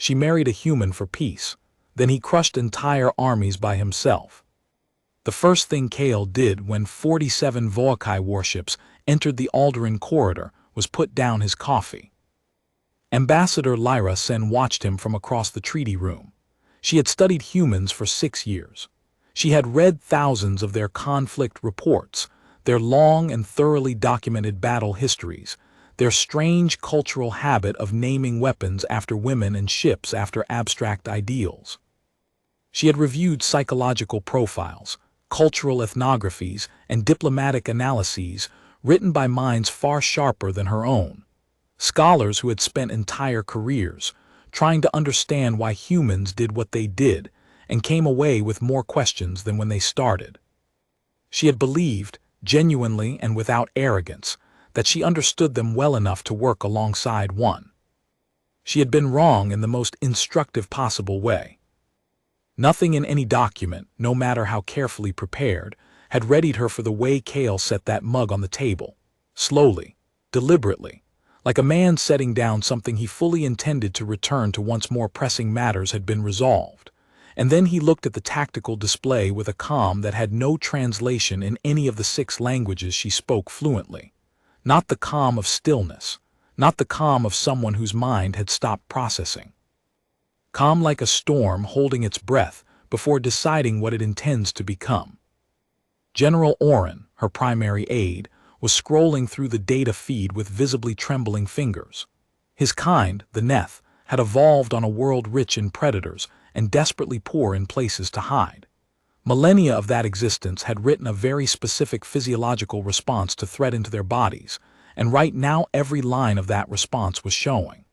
She married a human for peace. Then he crushed entire armies by himself. The first thing Kale did when 47 Volkai warships entered the Alderaan corridor was put down his coffee. Ambassador Lyra Sen watched him from across the treaty room. She had studied humans for 6 years. She had read thousands of their conflict reports, their long and thoroughly documented battle histories, their strange cultural habit of naming weapons after women and ships after abstract ideals. She had reviewed psychological profiles, cultural ethnographies, and diplomatic analyses written by minds far sharper than her own. Scholars who had spent entire careers trying to understand why humans did what they did and came away with more questions than when they started. She had believed, genuinely and without arrogance, that she understood them well enough to work alongside one. She had been wrong in the most instructive possible way. Nothing in any document, no matter how carefully prepared, had readied her for the way Kale set that mug on the table, slowly, deliberately, like a man setting down something he fully intended to return to once more pressing matters had been resolved. And then he looked at the tactical display with a calm that had no translation in any of the 6 languages she spoke fluently. Not the calm of stillness, not the calm of someone whose mind had stopped processing. Calm like a storm holding its breath before deciding what it intends to become. General Oren, her primary aide, was scrolling through the data feed with visibly trembling fingers. His kind, the Neth, had evolved on a world rich in predators and desperately poor in places to hide. Millennia of that existence had written a very specific physiological response to threat into their bodies, and right now every line of that response was showing.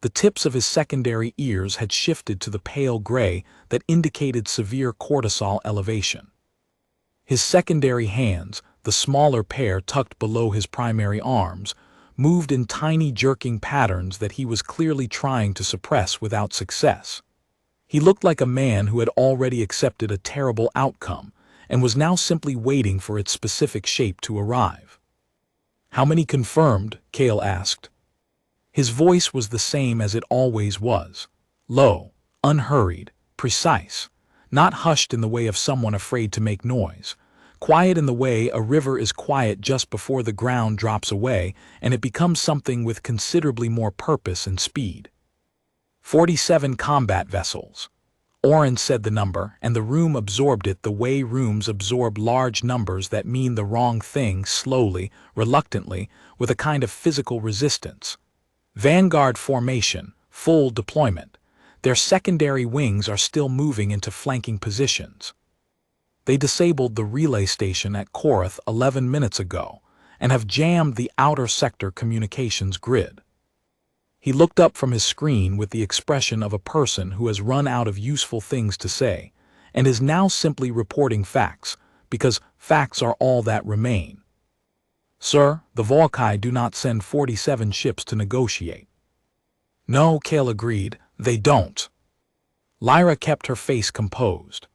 The tips of his secondary ears had shifted to the pale gray that indicated severe cortisol elevation. His secondary hands, the smaller pair tucked below his primary arms, moved in tiny jerking patterns that he was clearly trying to suppress without success. He looked like a man who had already accepted a terrible outcome and was now simply waiting for its specific shape to arrive. "How many confirmed?" Kale asked. His voice was the same as it always was, low, unhurried, precise, not hushed in the way of someone afraid to make noise, quiet in the way a river is quiet just before the ground drops away and it becomes something with considerably more purpose and speed. 47 combat vessels. Oren said the number, and the room absorbed it the way rooms absorb large numbers that mean the wrong thing slowly, reluctantly, with a kind of physical resistance. Vanguard formation, full deployment. Their secondary wings are still moving into flanking positions. They disabled the relay station at Korath 11 minutes ago and have jammed the outer sector communications grid. He looked up from his screen with the expression of a person who has run out of useful things to say and is now simply reporting facts, because facts are all that remain. "Sir, the Volkai do not send 47 ships to negotiate." "No," Kale agreed, "they don't." Lyra kept her face composed.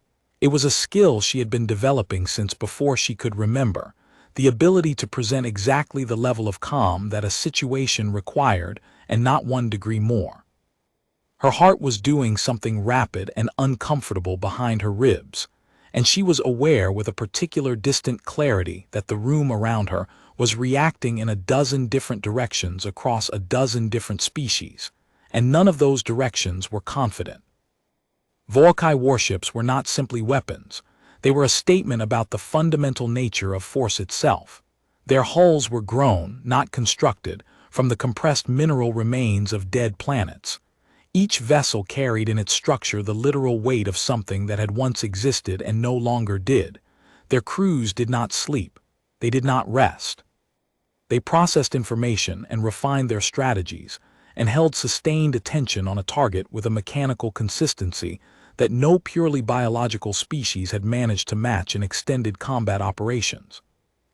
It was a skill she had been developing since before she could remember, the ability to present exactly the level of calm that a situation required and not 1 degree more. Her heart was doing something rapid and uncomfortable behind her ribs, and she was aware with a particular distant clarity that the room around her was reacting in a dozen different directions across a dozen different species, and none of those directions were confident. Volkai warships were not simply weapons. They were a statement about the fundamental nature of force itself. Their hulls were grown, not constructed, from the compressed mineral remains of dead planets. Each vessel carried in its structure the literal weight of something that had once existed and no longer did. Their crews did not sleep. They did not rest. They processed information and refined their strategies, and held sustained attention on a target with a mechanical consistency that no purely biological species had managed to match in extended combat operations.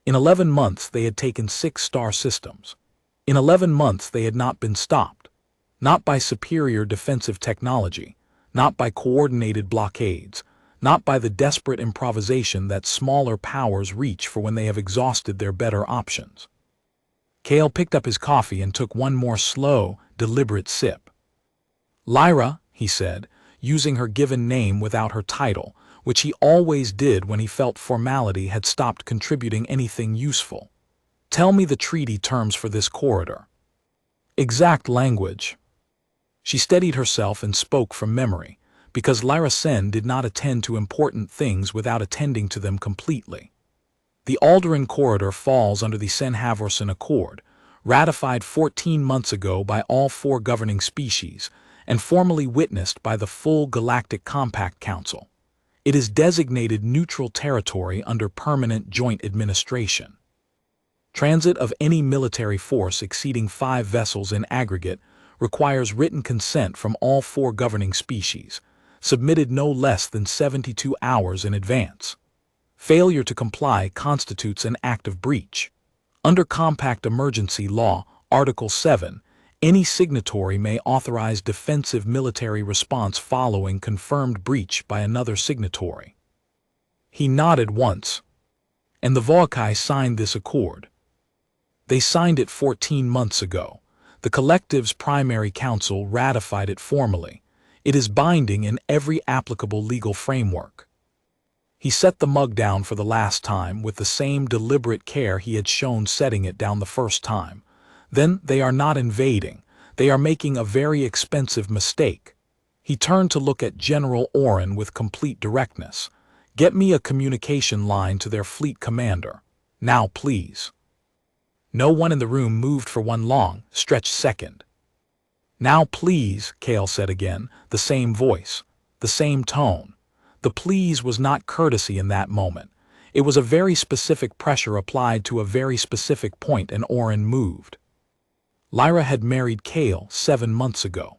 In 11 months they had taken 6 star systems. In 11 months they had not been stopped. Not by superior defensive technology, not by coordinated blockades, not by the desperate improvisation that smaller powers reach for when they have exhausted their better options. Kale picked up his coffee and took one more slow, deliberate sip. "Lyra," he said, using her given name without her title, which he always did when he felt formality had stopped contributing anything useful. "Tell me the treaty terms for this corridor." "Exact language." She steadied herself and spoke from memory, because Lyra Sen did not attend to important things without attending to them completely. "The Alderaan Corridor falls under the Sen-Havorson Accord, ratified 14 months ago by all 4 governing species, and formally witnessed by the full Galactic Compact Council. It is designated neutral territory under permanent joint administration. Transit of any military force exceeding 5 vessels in aggregate requires written consent from all 4 governing species, submitted no less than 72 hours in advance. Failure to comply constitutes an act of breach. Under Compact Emergency Law, Article 7, any signatory may authorize defensive military response following confirmed breach by another signatory." He nodded once. "And the Volkai signed this accord?" "They signed it 14 months ago. The collective's primary council ratified it formally. It is binding in every applicable legal framework." He set the mug down for the last time with the same deliberate care he had shown setting it down the first time. "Then they are not invading. They are making a very expensive mistake." He turned to look at General Oren with complete directness. "Get me a communication line to their fleet commander. Now, please." No one in the room moved for one long, stretched second. "Now, please," Kale said again, the same voice, the same tone. The please was not courtesy in that moment. It was a very specific pressure applied to a very specific point, and Oren moved. Lyra had married Kale 7 months ago.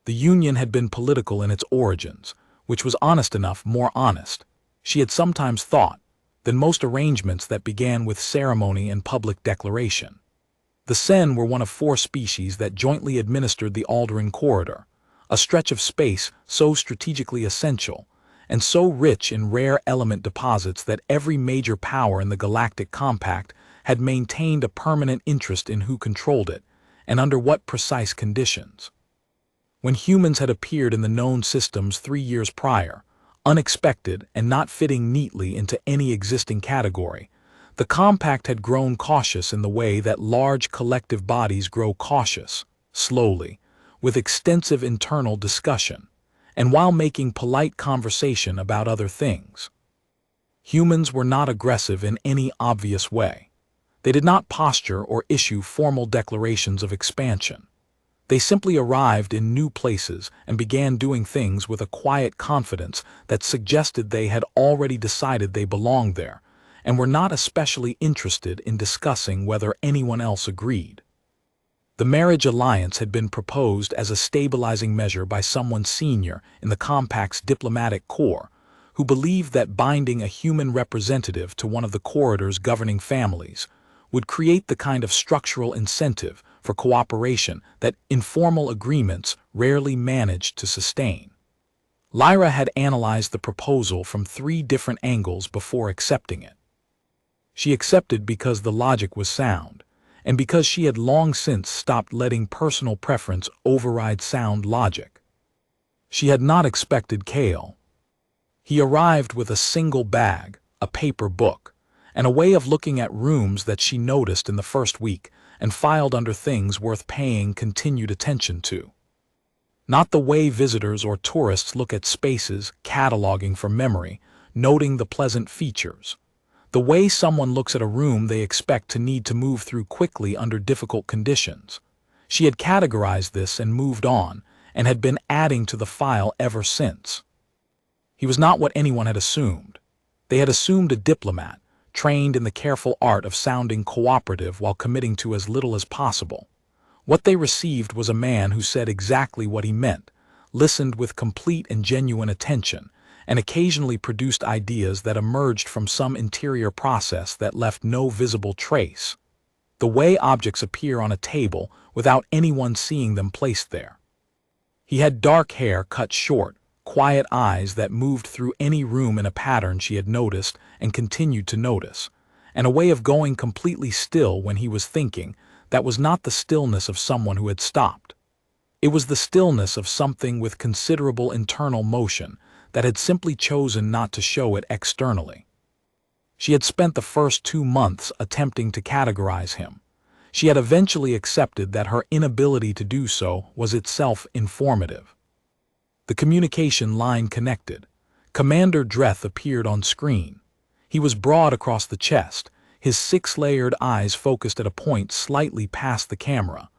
The union had been political in its origins, which was honest enough, more honest, she had sometimes thought, than most arrangements that began with ceremony and public declaration. The Sen were one of 4 species that jointly administered the Alderaan Corridor, a stretch of space so strategically essential and so rich in rare element deposits that every major power in the Galactic Compact had maintained a permanent interest in who controlled it and under what precise conditions. When humans had appeared in the known systems 3 years prior, unexpected and not fitting neatly into any existing category, the Compact had grown cautious in the way that large collective bodies grow cautious, slowly, with extensive internal discussion, and while making polite conversation about other things. Humans were not aggressive in any obvious way. They did not posture or issue formal declarations of expansion. They simply arrived in new places and began doing things with a quiet confidence that suggested they had already decided they belonged there, and were not especially interested in discussing whether anyone else agreed. The marriage alliance had been proposed as a stabilizing measure by someone senior in the Compact's diplomatic corps, who believed that binding a human representative to one of the corridor's governing families would create the kind of structural incentive for cooperation that informal agreements rarely managed to sustain. Lyra had analyzed the proposal from 3 different angles before accepting it. She accepted because the logic was sound, and because she had long since stopped letting personal preference override sound logic. She had not expected Kale. He arrived with a single bag, a paper book, and a way of looking at rooms that she noticed in the first week and filed under things worth paying continued attention to. Not the way visitors or tourists look at spaces, cataloging from memory, noting the pleasant features. The way someone looks at a room they expect to need to move through quickly under difficult conditions. She had categorized this and moved on, and had been adding to the file ever since. He was not what anyone had assumed. They had assumed a diplomat, trained in the careful art of sounding cooperative while committing to as little as possible. What they received was a man who said exactly what he meant, listened with complete and genuine attention, and occasionally produced ideas that emerged from some interior process that left no visible trace. The way objects appear on a table without anyone seeing them placed there. He had dark hair cut short, quiet eyes that moved through any room in a pattern she had noticed and continued to notice, and a way of going completely still when he was thinking that was not the stillness of someone who had stopped. It was the stillness of something with considerable internal motion that had simply chosen not to show it externally. She had spent the first 2 months attempting to categorize him. She had eventually accepted that her inability to do so was itself informative. The communication line connected. Commander Dreth appeared on screen. He was broad across the chest, his 6-layered eyes focused at a point slightly past the camera,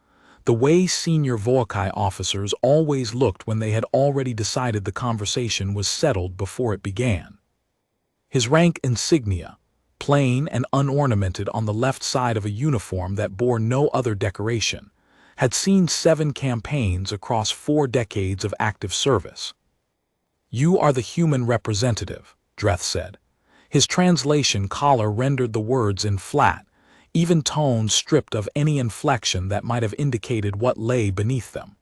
the way senior Volkai officers always looked when they had already decided the conversation was settled before it began. His rank insignia, plain and unornamented on the left side of a uniform that bore no other decoration, had seen 7 campaigns across 4 decades of active service. "You are the human representative," Dreth said. His translation collar rendered the words in flat, even tones stripped of any inflection that might have indicated what lay beneath them.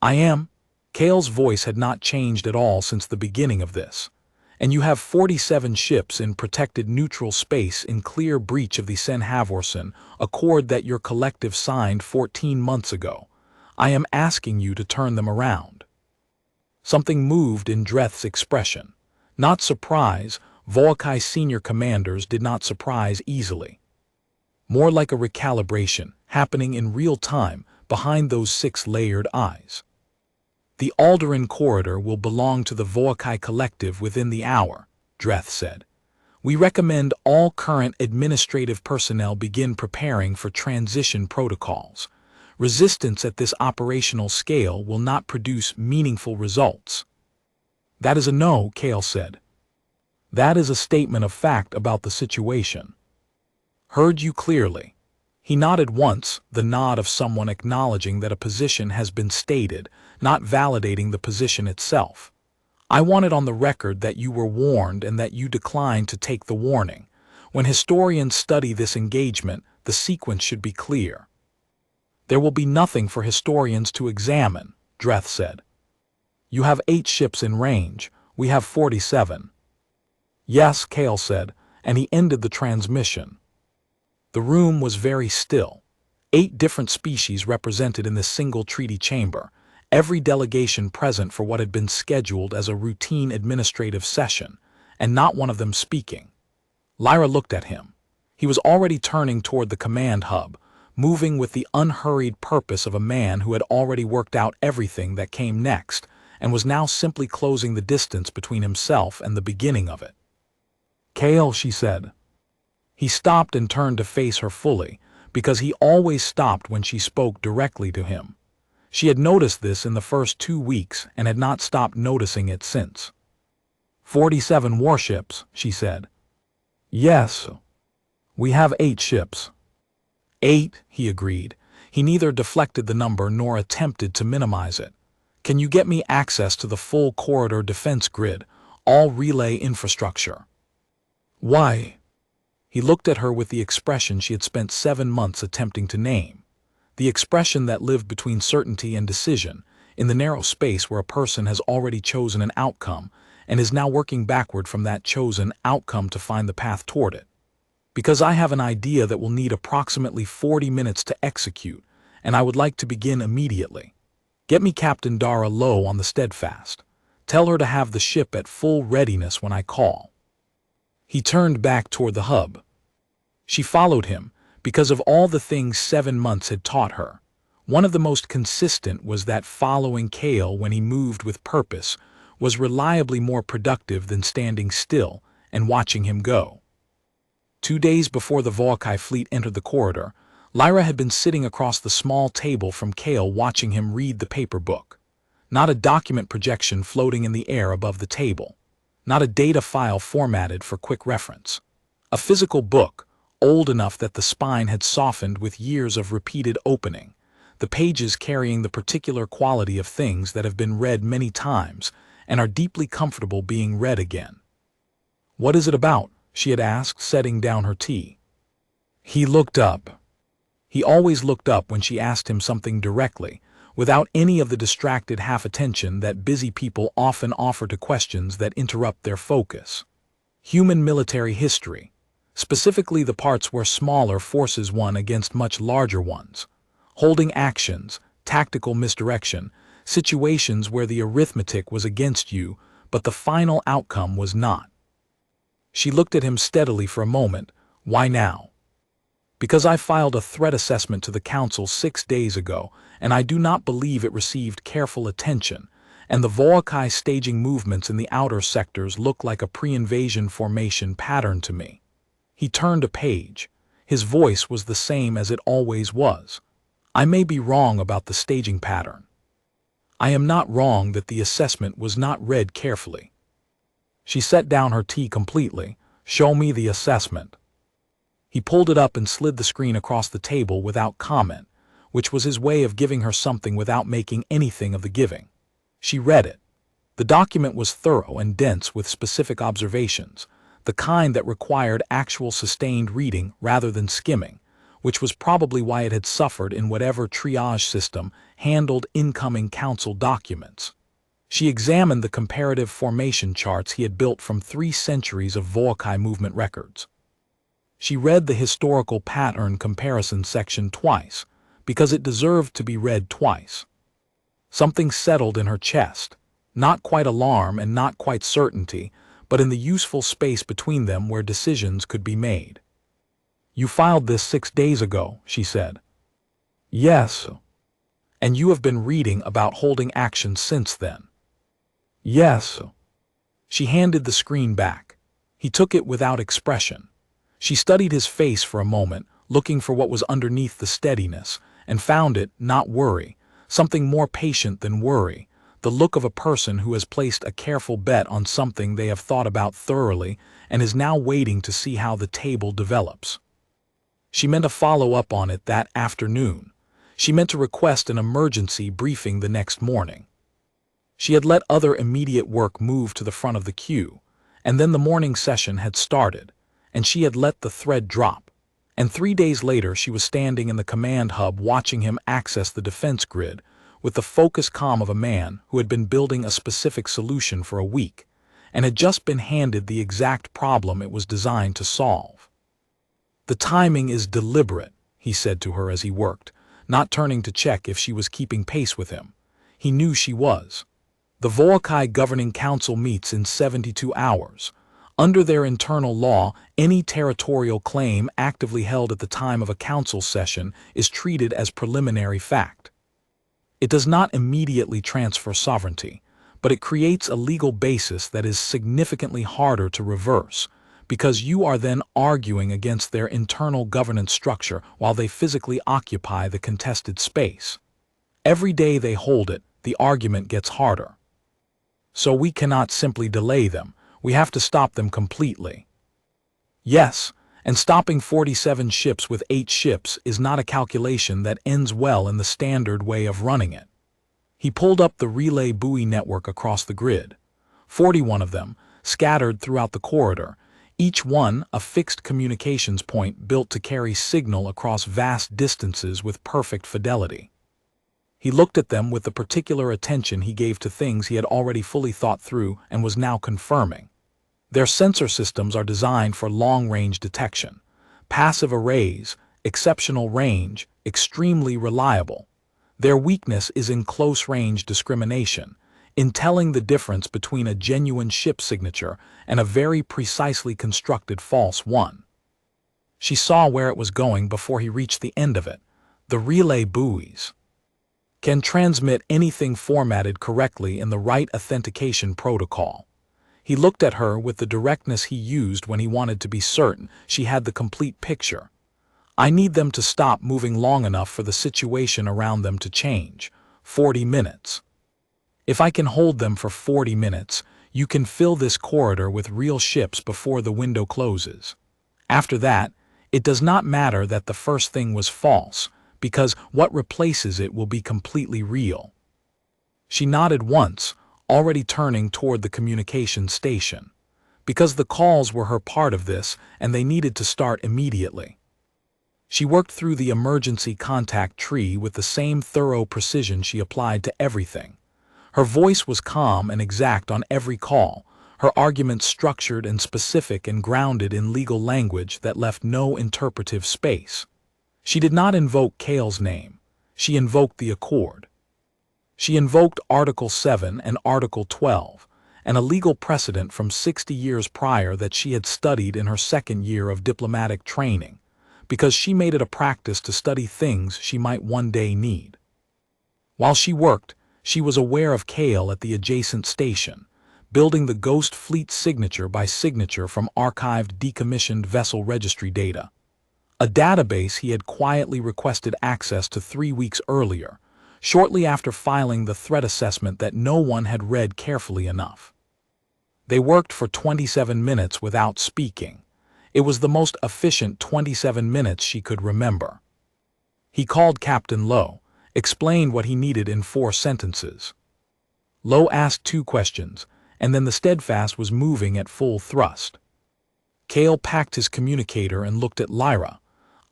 "I am." Kale's voice had not changed at all since the beginning of this. "And you have 47 ships in protected neutral space in clear breach of the Sen Havorson Accord that your collective signed 14 months ago. I am asking you to turn them around." Something moved in Dreth's expression. Not surprise. Volkai senior commanders did not surprise easily. More like a recalibration, happening in real time behind those 6-layered eyes. "The Alderaan corridor will belong to the Volkai collective within the hour," Dreth said. "We recommend all current administrative personnel begin preparing for transition protocols. Resistance at this operational scale will not produce meaningful results." "That is a no," Kale said. "That is a statement of fact about the situation." "Heard you clearly." He nodded once, the nod of someone acknowledging that a position has been stated, not validating the position itself. "I want it on the record that you were warned and that you declined to take the warning. When historians study this engagement, the sequence should be clear." "There will be nothing for historians to examine," Dreth said. "You have 8 ships in range. We have 47. "Yes," Kale said, and he ended the transmission. The room was very still. 8 different species represented in this single treaty chamber, every delegation present for what had been scheduled as a routine administrative session, and not one of them speaking. Lyra looked at him. He was already turning toward the command hub, moving with the unhurried purpose of a man who had already worked out everything that came next, and was now simply closing the distance between himself and the beginning of it. "Kale," she said. He stopped and turned to face her fully, because he always stopped when she spoke directly to him. She had noticed this in the first 2 weeks and had not stopped noticing it since. 47 warships, she said. "Yes. We have 8 ships." 8, he agreed. He neither deflected the number nor attempted to minimize it. "Can you get me access to the full corridor defense grid, all relay infrastructure?" "Why?" He looked at her with the expression she had spent 7 months attempting to name. The expression that lived between certainty and decision, in the narrow space where a person has already chosen an outcome and is now working backward from that chosen outcome to find the path toward it. "Because I have an idea that will need approximately 40 minutes to execute, and I would like to begin immediately. Get me Captain Dara Low on the Steadfast. Tell her to have the ship at full readiness when I call." He turned back toward the hub. She followed him because of all the things 7 months had taught her. One of the most consistent was that following Kale when he moved with purpose was reliably more productive than standing still and watching him go. 2 days before the Volkai fleet entered the corridor, Lyra had been sitting across the small table from Kale watching him read the paper book. Not a document projection floating in the air above the table. Not a data file formatted for quick reference. A physical book, old enough that the spine had softened with years of repeated opening, the pages carrying the particular quality of things that have been read many times and are deeply comfortable being read again. "What is it about?" she had asked, setting down her tea. He looked up. He always looked up when she asked him something directly, without any of the distracted half-attention that busy people often offer to questions that interrupt their focus. Human military history, specifically the parts where smaller forces won against much larger ones, holding actions, tactical misdirection, situations where the arithmetic was against you, but the final outcome was not. She looked at him steadily for a moment. Why now? Because I filed a threat assessment to the Council 6 days ago, and I do not believe it received careful attention, and the Volkai staging movements in the outer sectors look like a pre-invasion formation pattern to me. He turned a page. His voice was the same as it always was. I may be wrong about the staging pattern. I am not wrong that the assessment was not read carefully. She set down her tea completely. Show me the assessment. He pulled it up and slid the screen across the table without comment, which was his way of giving her something without making anything of the giving. She read it. The document was thorough and dense with specific observations, the kind that required actual sustained reading rather than skimming, which was probably why it had suffered in whatever triage system handled incoming Council documents. She examined the comparative formation charts he had built from 3 centuries of Volkai movement records. She read the historical pattern comparison section twice, because it deserved to be read twice. Something settled in her chest, not quite alarm and not quite certainty, but in the useful space between them where decisions could be made. You filed this 6 days ago, she said. Yes. And you have been reading about holding action since then. Yes. She handed the screen back. He took it without expression. She studied his face for a moment, looking for what was underneath the steadiness, and found it, not worry, something more patient than worry, the look of a person who has placed a careful bet on something they have thought about thoroughly and is now waiting to see how the table develops. She meant to follow up on it that afternoon. She meant to request an emergency briefing the next morning. She had let other immediate work move to the front of the queue, and then the morning session had started, and she had let the thread drop. And 3 days later she was standing in the command hub watching him access the defense grid with the focused calm of a man who had been building a specific solution for a week and had just been handed the exact problem it was designed to solve. The timing is deliberate, he said to her as he worked, not turning to check if she was keeping pace with him. He knew she was. The Volkai Governing Council meets in 72 hours. Under their internal law, any territorial claim actively held at the time of a council session is treated as preliminary fact. It does not immediately transfer sovereignty, but it creates a legal basis that is significantly harder to reverse, because you are then arguing against their internal governance structure while they physically occupy the contested space. Every day they hold it, the argument gets harder. So we cannot simply delay them. We have to stop them completely. Yes, and stopping 47 ships with 8 ships is not a calculation that ends well in the standard way of running it. He pulled up the relay buoy network across the grid. 41 of them, scattered throughout the corridor, each one a fixed communications point built to carry signal across vast distances with perfect fidelity. He looked at them with the particular attention he gave to things he had already fully thought through and was now confirming. Their sensor systems are designed for long-range detection, passive arrays, exceptional range, extremely reliable. Their weakness is in close-range discrimination, in telling the difference between a genuine ship signature and a very precisely constructed false one. She saw where it was going before he reached the end of it. The relay buoys can transmit anything formatted correctly in the right authentication protocol. He looked at her with the directness he used when he wanted to be certain she had the complete picture. I need them to stop moving long enough for the situation around them to change. 40 minutes. If I can hold them for 40 minutes, you can fill this corridor with real ships before the window closes. After that, it does not matter that the first thing was false, because what replaces it will be completely real. She nodded once, already turning toward the communication station, because the calls were her part of this and they needed to start immediately. She worked through the emergency contact tree with the same thorough precision she applied to everything. Her voice was calm and exact on every call, her arguments structured and specific and grounded in legal language that left no interpretive space. She did not invoke Kale's name. She invoked the Accord. She invoked Article 7 and Article 12, and a legal precedent from 60 years prior that she had studied in her second year of diplomatic training, because she made it a practice to study things she might one day need. While she worked, she was aware of Kale at the adjacent station, building the Ghost Fleet signature by signature from archived decommissioned vessel registry data, a database he had quietly requested access to 3 weeks earlier, shortly after filing the threat assessment that no one had read carefully enough. They worked for 27 minutes without speaking. It was the most efficient 27 minutes she could remember. He called Captain Lowe, explained what he needed in 4 sentences. Lowe asked 2 questions, and then the Steadfast was moving at full thrust. Kale packed his communicator and looked at Lyra.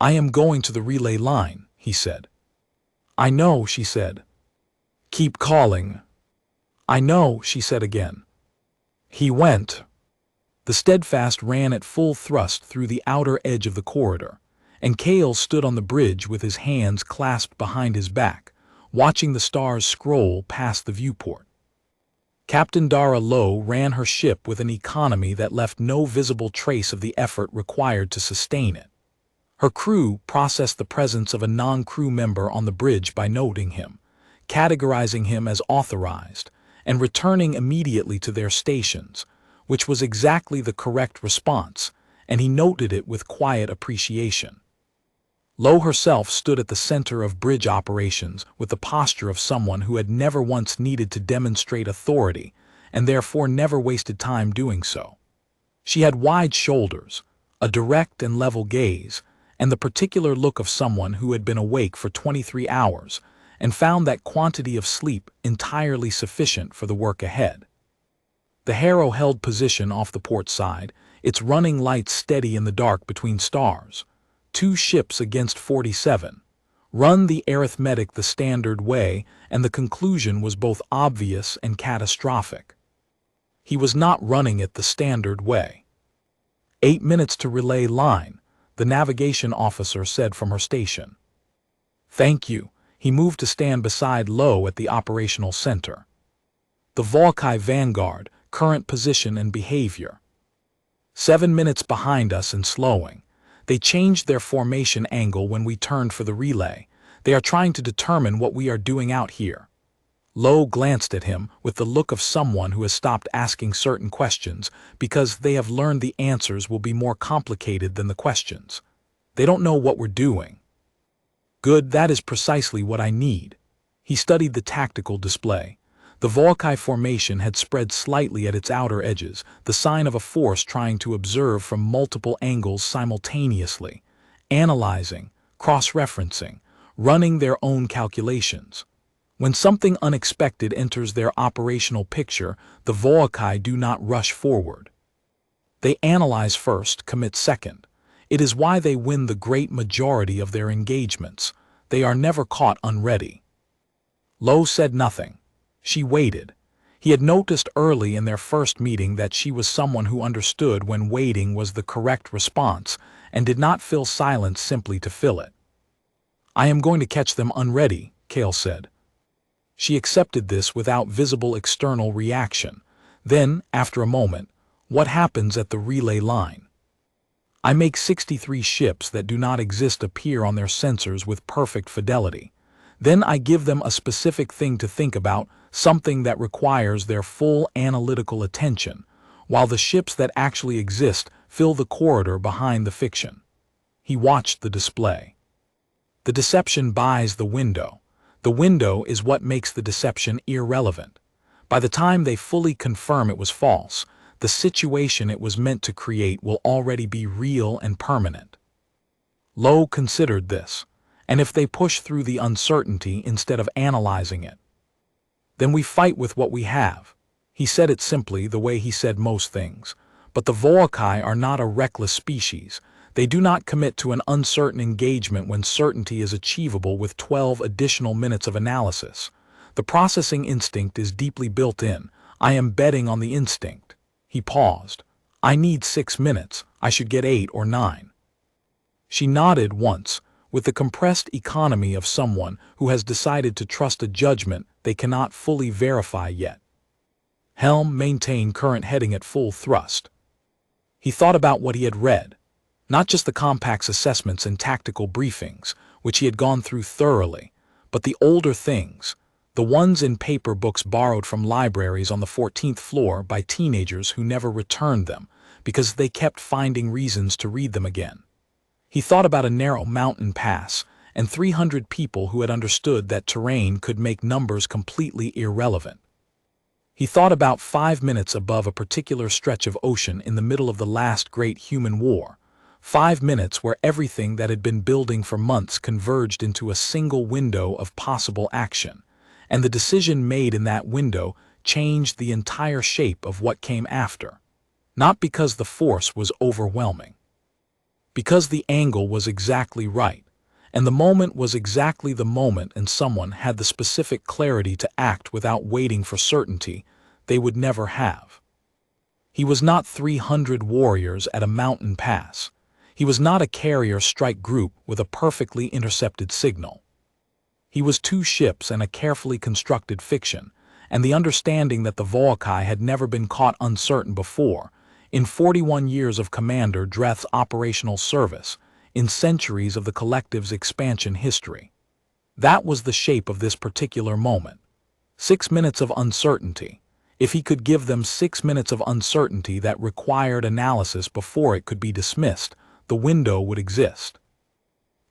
"I am going to the relay line," he said. "I know," she said. "Keep calling." "I know," she said again. He went. The Steadfast ran at full thrust through the outer edge of the corridor, and Kale stood on the bridge with his hands clasped behind his back, watching the stars scroll past the viewport. Captain Dara Lowe ran her ship with an economy that left no visible trace of the effort required to sustain it. Her crew processed the presence of a non-crew member on the bridge by noting him, categorizing him as authorized, and returning immediately to their stations, which was exactly the correct response, and he noted it with quiet appreciation. Lowe herself stood at the center of bridge operations with the posture of someone who had never once needed to demonstrate authority and therefore never wasted time doing so. She had wide shoulders, a direct and level gaze, and the particular look of someone who had been awake for 23 hours and found that quantity of sleep entirely sufficient for the work ahead. The Harrow held position off the port side, its running lights steady in the dark between stars. 2 ships against 47. Run the arithmetic the standard way, and the conclusion was both obvious and catastrophic. He was not running it the standard way. 8 minutes to relay line, the navigation officer said from her station. "Thank you." He moved to stand beside Lowe at the operational center. The Volkai Vanguard, current position and behavior. 7 minutes behind us and slowing. They changed their formation angle when we turned for the relay. They are trying to determine what we are doing out here. Lowe glanced at him with the look of someone who has stopped asking certain questions because they have learned the answers will be more complicated than the questions. They don't know what we're doing. "Good, that is precisely what I need." He studied the tactical display. The Volkai formation had spread slightly at its outer edges, the sign of a force trying to observe from multiple angles simultaneously, analyzing, cross-referencing, running their own calculations. When something unexpected enters their operational picture, the Volkai do not rush forward. They analyze first, commit second. It is why they win the great majority of their engagements. They are never caught unready. Lowe said nothing. She waited. He had noticed early in their first meeting that she was someone who understood when waiting was the correct response and did not fill silence simply to fill it. "I am going to catch them unready," Kale said. She accepted this without visible external reaction. Then, after a moment, "What happens at the relay line?" "I make 63 ships that do not exist appear on their sensors with perfect fidelity. Then I give them a specific thing to think about, something that requires their full analytical attention, while the ships that actually exist fill the corridor behind the fiction." He watched the display. The deception buys the window. The window is what makes the deception irrelevant. By the time they fully confirm it was false, the situation it was meant to create will already be real and permanent. Lowe considered this, and if they push through the uncertainty instead of analyzing it, then we fight with what we have. He said it simply the way he said most things, but the Volkai are not a reckless species. They do not commit to an uncertain engagement when certainty is achievable with 12 additional minutes of analysis. The processing instinct is deeply built in. I am betting on the instinct. He paused. "I need 6 minutes. I should get 8 or 9. She nodded once, with the compressed economy of someone who has decided to trust a judgment they cannot fully verify yet. Helm, maintain current heading at full thrust. He thought about what he had read, not just the compact's assessments and tactical briefings, which he had gone through thoroughly, but the older things, the ones in paper books borrowed from libraries on the 14th floor by teenagers who never returned them because they kept finding reasons to read them again. He thought about a narrow mountain pass and 300 people who had understood that terrain could make numbers completely irrelevant. He thought about 5 minutes above a particular stretch of ocean in the middle of the last great human war, 5 minutes where everything that had been building for months converged into a single window of possible action, and the decision made in that window changed the entire shape of what came after. Not because the force was overwhelming. Because the angle was exactly right, and the moment was exactly the moment, and someone had the specific clarity to act without waiting for certainty they would never have. He was not 300 warriors at a mountain pass. He was not a carrier strike group with a perfectly intercepted signal. He was 2 ships and a carefully constructed fiction, and the understanding that the Volkai had never been caught uncertain before, in 41 years of Commander Dreth's operational service, in centuries of the collective's expansion history. That was the shape of this particular moment. 6 minutes of uncertainty. If he could give them 6 minutes of uncertainty that required analysis before it could be dismissed, the window would exist.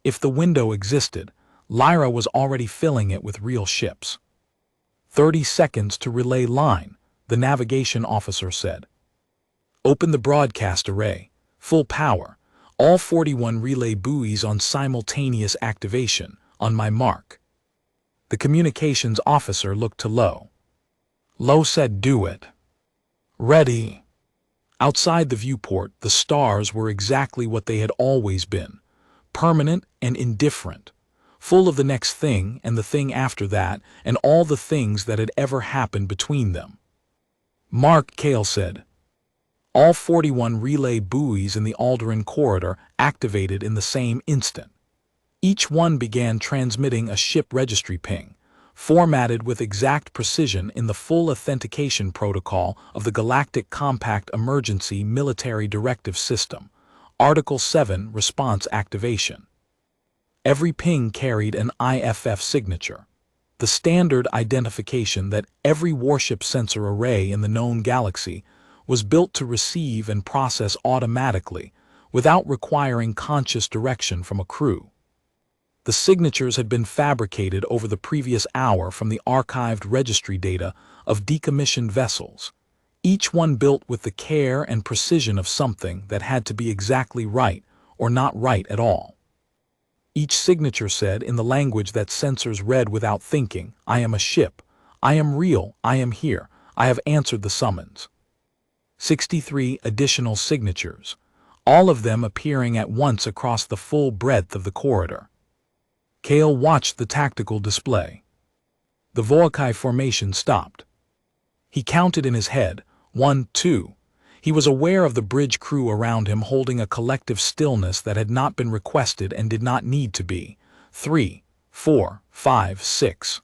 If the window existed, Lyra was already filling it with real ships. 30 seconds to relay line, the navigation officer said. Open the broadcast array, full power, all 41 relay buoys on simultaneous activation, on my mark. The communications officer looked to Lo. Lo said, do it. Ready. Outside the viewport, the stars were exactly what they had always been, permanent and indifferent, full of the next thing and the thing after that and all the things that had ever happened between them. Mark, Cale said. All 41 relay buoys in the Alderaan corridor activated in the same instant. Each one began transmitting a ship registry ping, formatted with exact precision in the full authentication protocol of the Galactic Compact Emergency Military Directive System, Article 7 Response Activation. Every ping carried an IFF signature, the standard identification that every warship sensor array in the known galaxy was built to receive and process automatically without requiring conscious direction from a crew. The signatures had been fabricated over the previous hour from the archived registry data of decommissioned vessels, each one built with the care and precision of something that had to be exactly right or not right at all. Each signature said in the language that sensors read without thinking, I am a ship, I am real, I am here, I have answered the summons. 63 additional signatures, all of them appearing at once across the full breadth of the corridor. Cale watched the tactical display. The Volkai formation stopped. He counted in his head, 1, 2. He was aware of the bridge crew around him holding a collective stillness that had not been requested and did not need to be. 3, 4, 5, 6.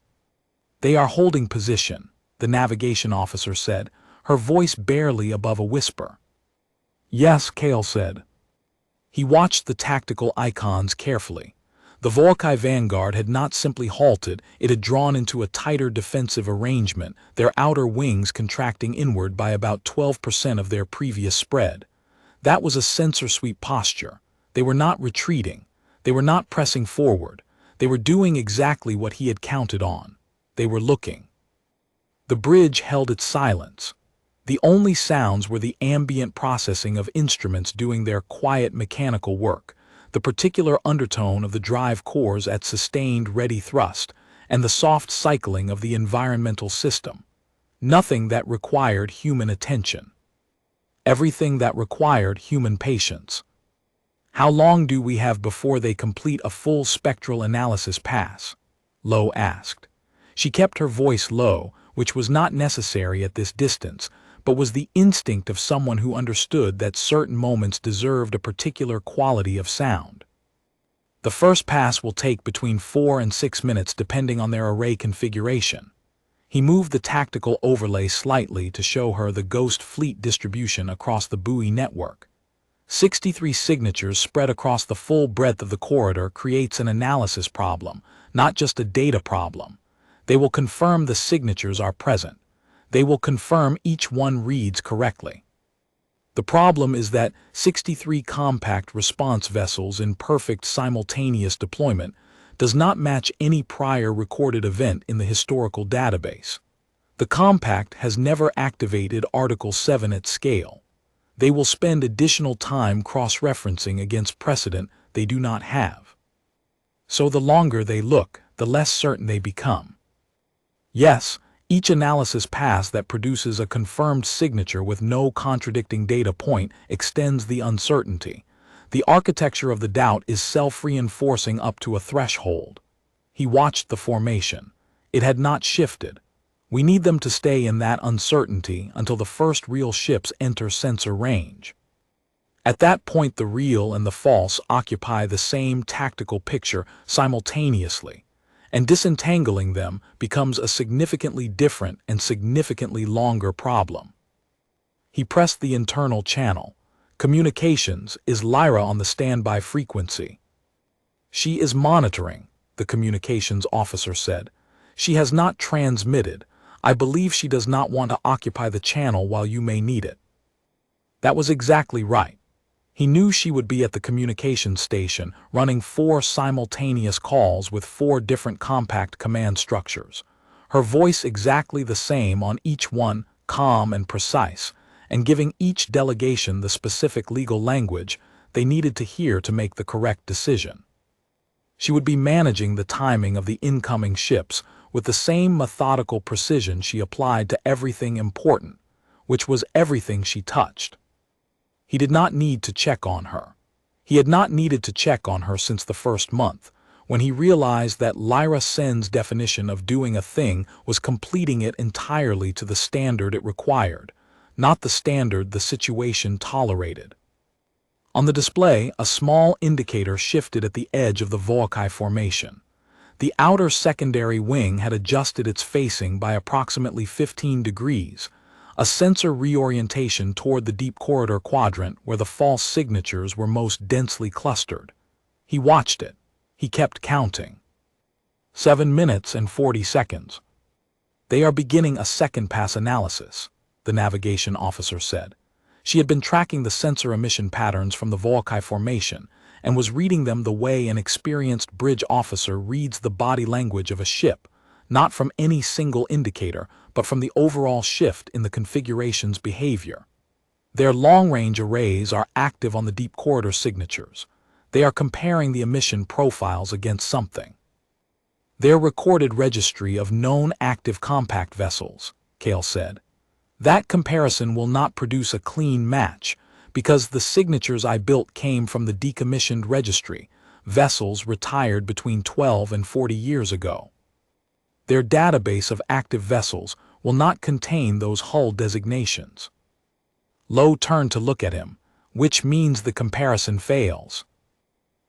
They are holding position, the navigation officer said, her voice barely above a whisper. Yes, Cale said. He watched the tactical icons carefully. The Volkai vanguard had not simply halted, it had drawn into a tighter defensive arrangement, their outer wings contracting inward by about 12% of their previous spread. That was a sensor sweep posture. They were not retreating. They were not pressing forward. They were doing exactly what he had counted on. They were looking. The bridge held its silence. The only sounds were the ambient processing of instruments doing their quiet mechanical work, the particular undertone of the drive cores at sustained ready thrust, and the soft cycling of the environmental system. Nothing that required human attention. Everything that required human patience. How long do we have before they complete a full spectral analysis pass? Lo asked. She kept her voice low, which was not necessary at this distance, but was the instinct of someone who understood that certain moments deserved a particular quality of sound. The first pass will take between 4 and 6 minutes depending on their array configuration. He moved the tactical overlay slightly to show her the ghost fleet distribution across the buoy network. 63 signatures spread across the full breadth of the corridor creates an analysis problem, not just a data problem. They will confirm the signatures are present. They will confirm each one reads correctly. The problem is that 63 compact response vessels in perfect simultaneous deployment does not match any prior recorded event in the historical database. The compact has never activated Article 7 at scale. They will spend additional time cross-referencing against precedent they do not have. So the longer they look, the less certain they become. Yes, each analysis pass that produces a confirmed signature with no contradicting data point extends the uncertainty. The architecture of the doubt is self-reinforcing up to a threshold. He watched the formation. It had not shifted. We need them to stay in that uncertainty until the first real ships enter sensor range. At that point, the real and the false occupy the same tactical picture simultaneously, and disentangling them becomes a significantly different and significantly longer problem. He pressed the internal channel. Communications, is Lyra on the standby frequency? She is monitoring, the communications officer said. She has not transmitted. I believe she does not want to occupy the channel while you may need it. That was exactly right. He knew she would be at the communications station, running 4 simultaneous calls with 4 different compact command structures. Her voice exactly the same on each one, calm and precise, and giving each delegation the specific legal language they needed to hear to make the correct decision. She would be managing the timing of the incoming ships with the same methodical precision she applied to everything important, which was everything she touched. He did not need to check on her. He had not needed to check on her since the first month, when he realized that Lyra Sen's definition of doing a thing was completing it entirely to the standard it required, not the standard the situation tolerated. On the display, a small indicator shifted at the edge of the Volkai formation. The outer secondary wing had adjusted its facing by approximately 15 degrees, a sensor reorientation toward the deep corridor quadrant where the false signatures were most densely clustered. He watched it. He kept counting. 7 minutes and 40 seconds. They are beginning a second pass analysis, the navigation officer said. She had been tracking the sensor emission patterns from the Volkai formation and was reading them the way an experienced bridge officer reads the body language of a ship, not from any single indicator, but from the overall shift in the configuration's behavior. Their long-range arrays are active on the deep corridor signatures. They are comparing the emission profiles against something. Their recorded registry of known active compact vessels, Kale said. That comparison will not produce a clean match, because the signatures I built came from the decommissioned registry, vessels retired between 12 and 40 years ago. Their database of active vessels will not contain those hull designations. Lowe turned to look at him, which means the comparison fails.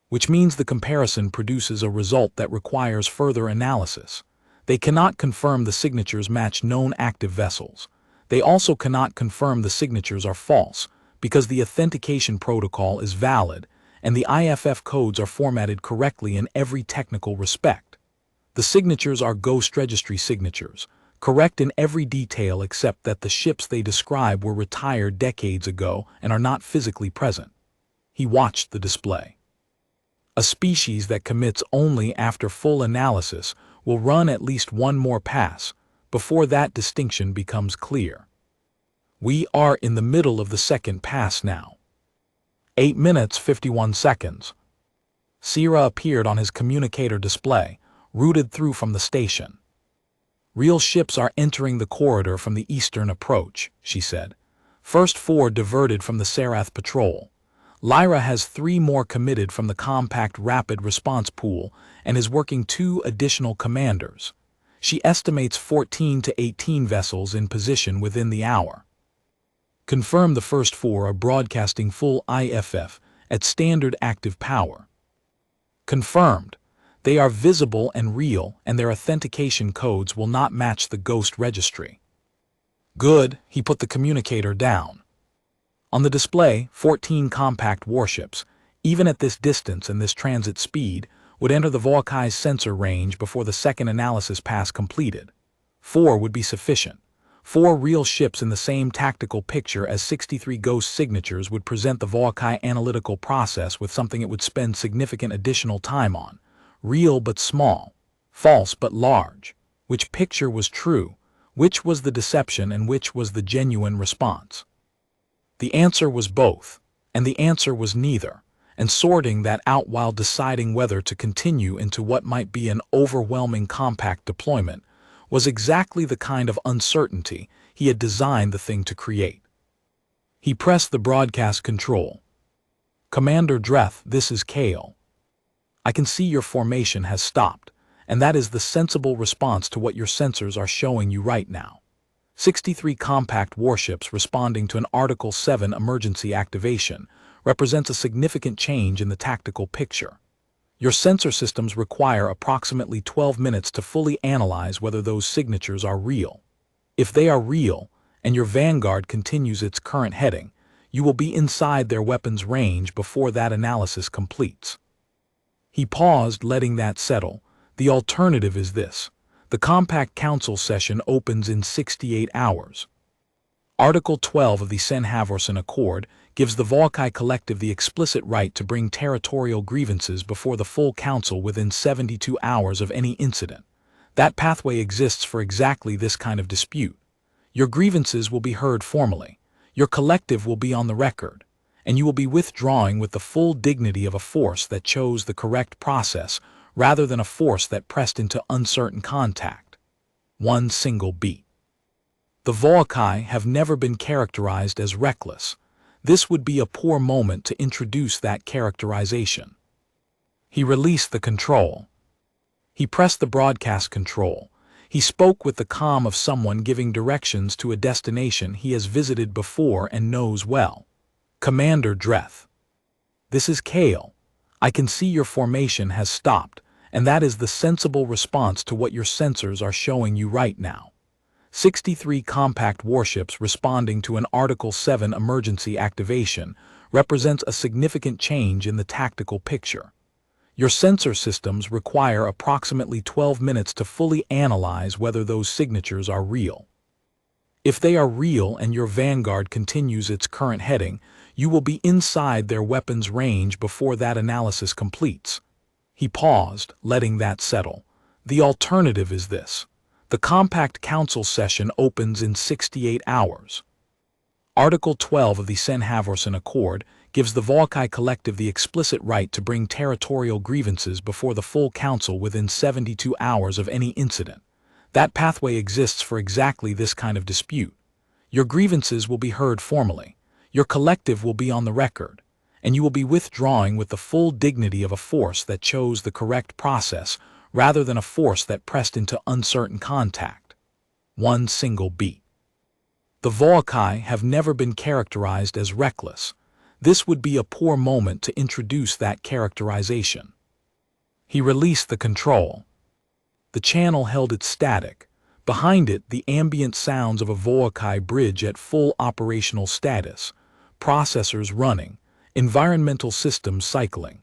Which means the comparison produces a result that requires further analysis. They cannot confirm the signatures match known active vessels. They also cannot confirm the signatures are false, because the authentication protocol is valid and the IFF codes are formatted correctly in every technical respect. The signatures are Ghost Registry signatures, correct in every detail except that the ships they describe were retired decades ago and are not physically present. He watched the display. A species that commits only after full analysis will run at least one more pass before that distinction becomes clear. We are in the middle of the second pass now. 8 minutes 51 seconds. Sierra appeared on his communicator display, routed through from the station. Real ships are entering the corridor from the eastern approach, she said. First 4 diverted from the Sarath patrol. Lyra has 3 more committed from the compact rapid response pool and is working 2 additional commanders. She estimates 14 to 18 vessels in position within the hour. Confirm the first 4 are broadcasting full IFF at standard active power. Confirmed. They are visible and real, and their authentication codes will not match the ghost registry. Good, he put the communicator down. On the display, 14 compact warships, even at this distance and this transit speed, would enter the Volkai's sensor range before the second analysis pass completed. 4 would be sufficient. 4 real ships in the same tactical picture as 63 ghost signatures would present the Volkai analytical process with something it would spend significant additional time on. Real but small. False but large. Which picture was true? Which was the deception and which was the genuine response? The answer was both, and the answer was neither, and sorting that out while deciding whether to continue into what might be an overwhelming compact deployment was exactly the kind of uncertainty he had designed the thing to create. He pressed the broadcast control. "Commander Dreth, this is Kale. I can see your formation has stopped, and that is the sensible response to what your sensors are showing you right now. 63 compact warships responding to an Article 7 emergency activation represents a significant change in the tactical picture. Your sensor systems require approximately 12 minutes to fully analyze whether those signatures are real. If they are real, and your Vanguard continues its current heading, you will be inside their weapons range before that analysis completes." He paused, letting that settle. The alternative is this. The Compact Council session opens in 68 hours. Article 12 of the Sen-Havorson Accord gives the Volkai Collective the explicit right to bring territorial grievances before the full council within 72 hours of any incident. That pathway exists for exactly this kind of dispute. Your grievances will be heard formally, your collective will be on the record, and you will be withdrawing with the full dignity of a force that chose the correct process rather than a force that pressed into uncertain contact. One single beat. The Volkai have never been characterized as reckless. This would be a poor moment to introduce that characterization. He released the control. He pressed the broadcast control. He spoke with the calm of someone giving directions to a destination he has visited before and knows well. "Commander Dreth. This is Kale. I can see your formation has stopped, and that is the sensible response to what your sensors are showing you right now. 63 compact warships responding to an Article 7 emergency activation represents a significant change in the tactical picture. Your sensor systems require approximately 12 minutes to fully analyze whether those signatures are real. If they are real and your Vanguard continues its current heading, you will be inside their weapons range before that analysis completes." He paused, letting that settle. The alternative is this. The Compact Council session opens in 68 hours. Article 12 of the Sen-Havorson Accord gives the Volkai Collective the explicit right to bring territorial grievances before the full council within 72 hours of any incident. That pathway exists for exactly this kind of dispute. Your grievances will be heard formally, your collective will be on the record, and you will be withdrawing with the full dignity of a force that chose the correct process rather than a force that pressed into uncertain contact. One single beat. The Volkai have never been characterized as reckless. This would be a poor moment to introduce that characterization. He released the control. The channel held it static. Behind it, the ambient sounds of a Volkai bridge at full operational status, processors running, environmental systems cycling.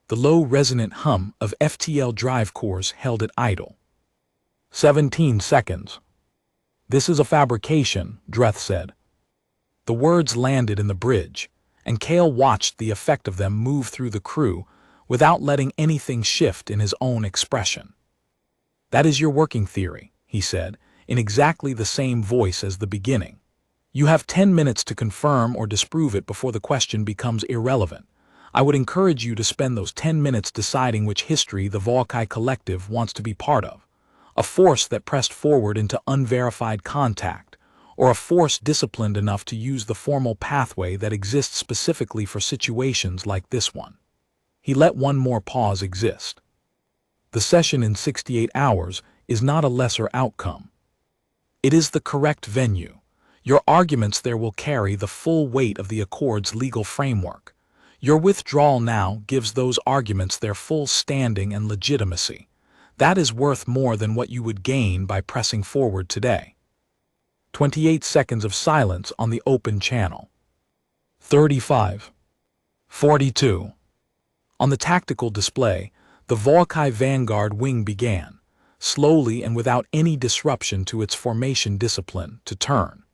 The low resonant hum of FTL drive cores held it idle. 17 seconds. "This is a fabrication," Dreth said. The words landed in the bridge, and Kale watched the effect of them move through the crew without letting anything shift in his own expression. "That is your working theory," he said, in exactly the same voice as the beginning. "You have 10 minutes to confirm or disprove it before the question becomes irrelevant. I would encourage you to spend those 10 minutes deciding which history the Volkai Collective wants to be part of. A force that pressed forward into unverified contact, or a force disciplined enough to use the formal pathway that exists specifically for situations like this one." He let one more pause exist. The session in 68 hours is not a lesser outcome. It is the correct venue. Your arguments there will carry the full weight of the Accord's legal framework. Your withdrawal now gives those arguments their full standing and legitimacy. That is worth more than what you would gain by pressing forward today. 28 seconds of silence on the open channel. 35. 42. On the tactical display, the Volkai Vanguard wing began, slowly and without any disruption to its formation discipline, to turn.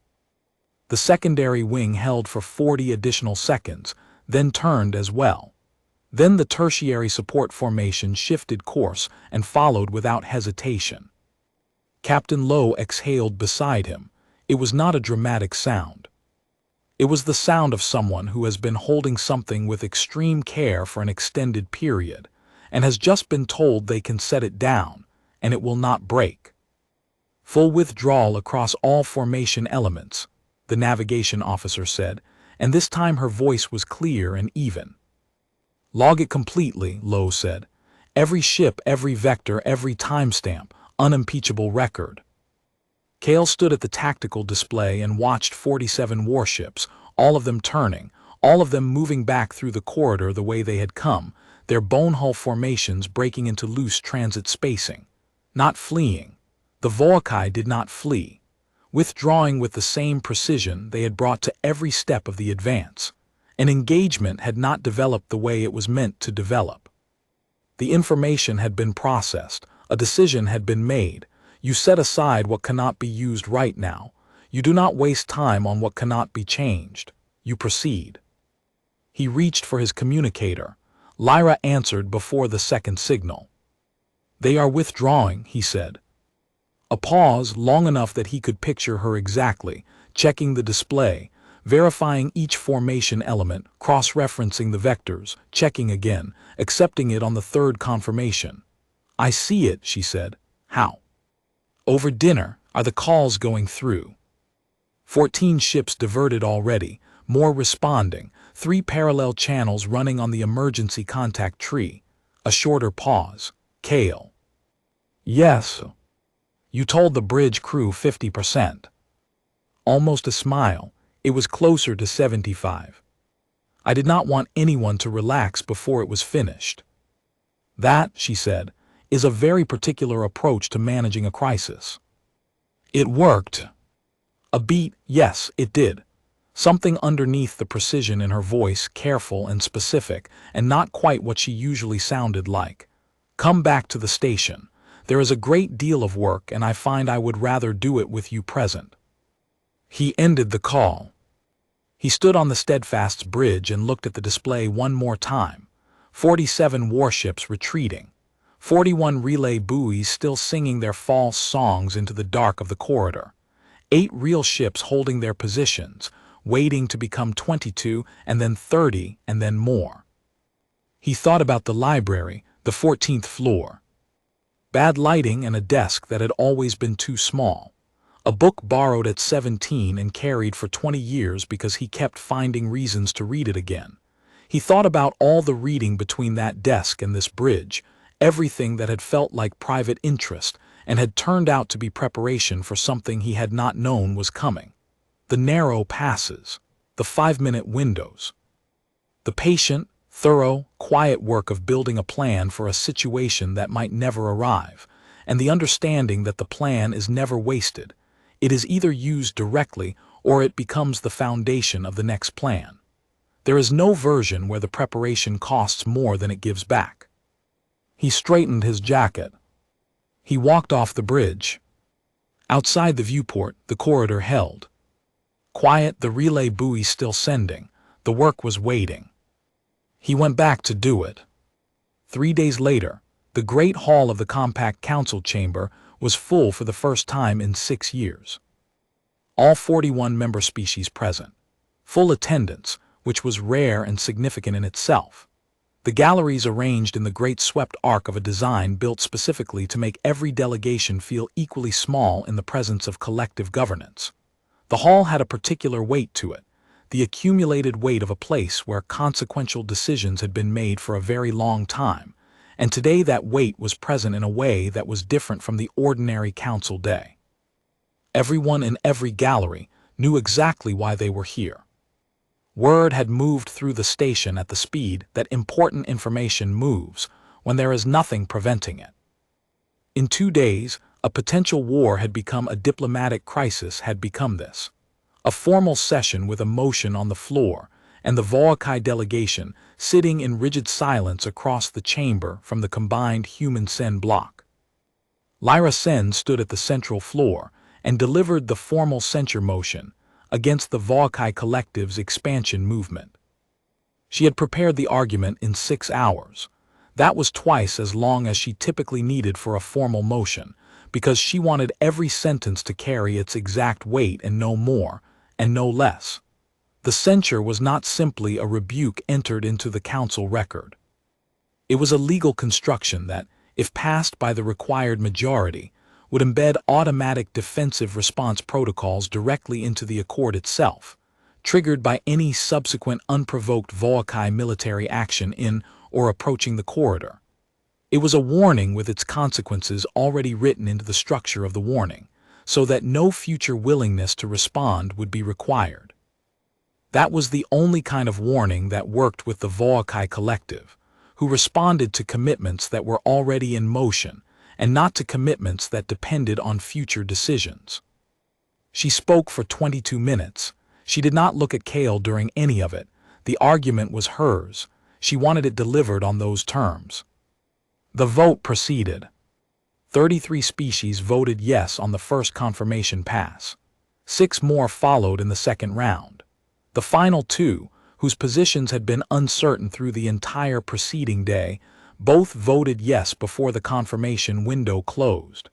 The secondary wing held for 40 additional seconds, then turned as well. Then the tertiary support formation shifted course and followed without hesitation. Captain Lowe exhaled beside him. It was not a dramatic sound. It was the sound of someone who has been holding something with extreme care for an extended period, and has just been told they can set it down, and it will not break. Full withdrawal across all formation elements, the navigation officer said, and this time her voice was clear and even. Log it completely, Lowe said. Every ship, every vector, every timestamp, unimpeachable record. Cale stood at the tactical display and watched 47 warships, all of them turning, all of them moving back through the corridor the way they had come, their bone hull formations breaking into loose transit spacing. Not fleeing. The Volkai did not flee, withdrawing with the same precision they had brought to every step of the advance. An engagement had not developed the way it was meant to develop. The information had been processed, a decision had been made. You set aside what cannot be used right now. You do not waste time on what cannot be changed. You proceed. He reached for his communicator. Lyra answered before the second signal. They are withdrawing, he said. A pause long enough that he could picture her exactly, checking the display, verifying each formation element, cross-referencing the vectors, checking again, accepting it on the third confirmation. I see it, she said. How? Over dinner, are the calls going through? 14 ships diverted already, more responding, 3 parallel channels running on the emergency contact tree. A shorter pause. Cale. Yes. You told the bridge crew 50%. Almost a smile. It was closer to 75. I did not want anyone to relax before it was finished. That, she said, is a very particular approach to managing a crisis. It worked. A beat, yes, it did. Something underneath the precision in her voice, careful and specific, and not quite what she usually sounded like. Come back to the station. There is a great deal of work, and I find I would rather do it with you present. He ended the call. He stood on the Steadfast's bridge and looked at the display one more time. 47 warships retreating. 41 relay buoys still singing their false songs into the dark of the corridor. 8 real ships holding their positions, waiting to become 22 and then 30 and then more. He thought about the library, the 14th floor. Bad lighting and a desk that had always been too small. A book borrowed at 17 and carried for 20 years because he kept finding reasons to read it again. He thought about all the reading between that desk and this bridge, everything that had felt like private interest and had turned out to be preparation for something he had not known was coming. The narrow passes, the 5-minute windows. The patient, thorough, quiet work of building a plan for a situation that might never arrive, and the understanding that the plan is never wasted. It is either used directly or it becomes the foundation of the next plan. There is no version where the preparation costs more than it gives back. He straightened his jacket. He walked off the bridge. Outside the viewport, the corridor held. Quiet, the relay buoy still sending. The work was waiting. He went back to do it. 3 days later, the great hall of the compact council chamber was full for the first time in 6 years. All 41 member species present. Full attendance, which was rare and significant in itself. The galleries arranged in the great swept arc of a design built specifically to make every delegation feel equally small in the presence of collective governance. The hall had a particular weight to it, the accumulated weight of a place where consequential decisions had been made for a very long time, and today that weight was present in a way that was different from the ordinary council day. Everyone in every gallery knew exactly why they were here. Word had moved through the station at the speed that important information moves when there is nothing preventing it. In 2 days, a potential war had become a diplomatic crisis had become this. A formal session with a motion on the floor, and the Volkai delegation sitting in rigid silence across the chamber from the combined human-Sen block. Lyra Sen stood at the central floor and delivered the formal censure motion against the Volkai collective's expansion movement. She had prepared the argument in 6 hours. That was twice as long as she typically needed for a formal motion, because she wanted every sentence to carry its exact weight and no more, and no less. The censure was not simply a rebuke entered into the council record. It was a legal construction that, if passed by the required majority, would embed automatic defensive response protocols directly into the accord itself, triggered by any subsequent unprovoked Volkai military action in or approaching the corridor. It was a warning with its consequences already written into the structure of the warning, so that no future willingness to respond would be required. That was the only kind of warning that worked with the Volkai collective, who responded to commitments that were already in motion and not to commitments that depended on future decisions. She spoke for 22 minutes. She did not look at Kale during any of it. The argument was hers. She wanted it delivered on those terms. The vote proceeded. 33 species voted yes on the first confirmation pass. 6 more followed in the second round. The final 2, whose positions had been uncertain through the entire preceding day, both voted yes before the confirmation window closed.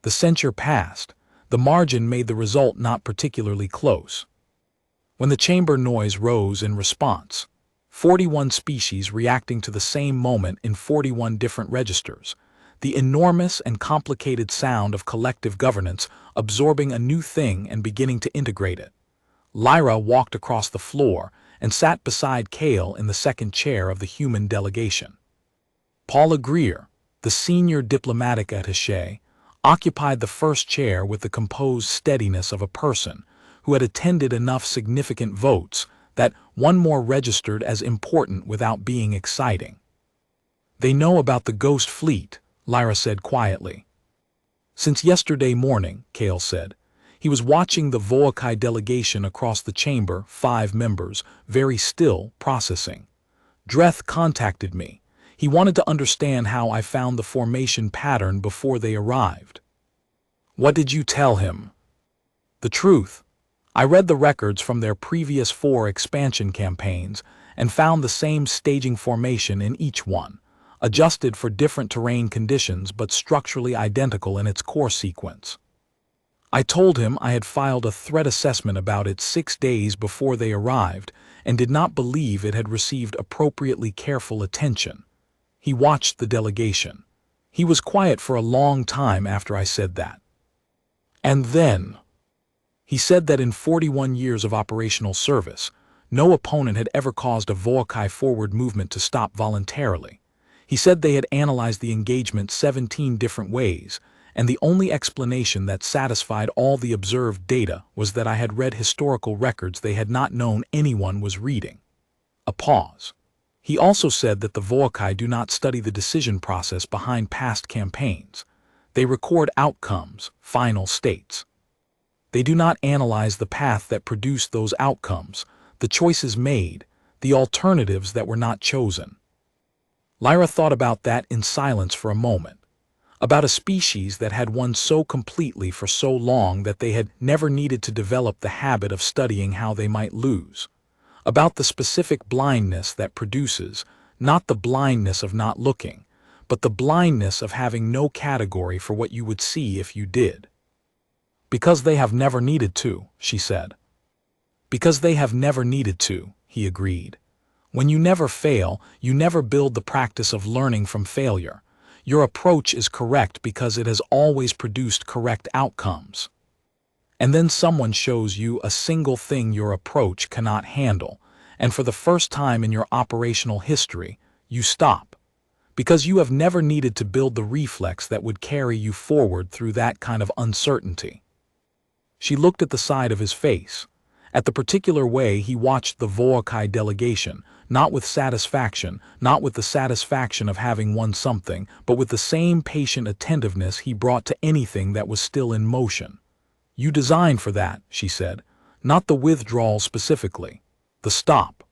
The censure passed. The margin made the result not particularly close. When the chamber noise rose in response, 41 species reacting to the same moment in 41 different registers, the enormous and complicated sound of collective governance absorbing a new thing and beginning to integrate it. Lyra walked across the floor and sat beside Kale in the second chair of the human delegation. Paula Greer, the senior diplomatic attaché, occupied the first chair with the composed steadiness of a person who had attended enough significant votes that one more registered as important without being exciting. "They know about the Ghost Fleet," Lyra said quietly. "Since yesterday morning," Kale said. He was watching the Volkai delegation across the chamber, 5 members, very still, processing. "Dreth contacted me. He wanted to understand how I found the formation pattern before they arrived." "What did you tell him?" "The truth. I read the records from their previous 4 expansion campaigns and found the same staging formation in each one, adjusted for different terrain conditions but structurally identical in its core sequence. I told him I had filed a threat assessment about it 6 days before they arrived and did not believe it had received appropriately careful attention." He watched the delegation. He was quiet for a long time after I said that. "And then?" "He said that in 41 years of operational service, no opponent had ever caused a Volkai forward movement to stop voluntarily. He said they had analyzed the engagement 17 different ways, and the only explanation that satisfied all the observed data was that I had read historical records they had not known anyone was reading." A pause. He also said that the Volkai do not study the decision process behind past campaigns. They record outcomes, final states. They do not analyze the path that produced those outcomes, the choices made, the alternatives that were not chosen. Lyra thought about that in silence for a moment. About a species that had won so completely for so long that they had never needed to develop the habit of studying how they might lose. About the specific blindness that produces, not the blindness of not looking, but the blindness of having no category for what you would see if you did. "Because they have never needed to," she said. "Because they have never needed to," he agreed. "When you never fail, you never build the practice of learning from failure. Your approach is correct because it has always produced correct outcomes. And then someone shows you a single thing your approach cannot handle, and for the first time in your operational history, you stop. Because you have never needed to build the reflex that would carry you forward through that kind of uncertainty." She looked at the side of his face. At the particular way he watched the Volkai delegation, not with satisfaction, not with the satisfaction of having won something, but with the same patient attentiveness he brought to anything that was still in motion. "You designed for that," she said. "Not the withdrawal specifically. The stop.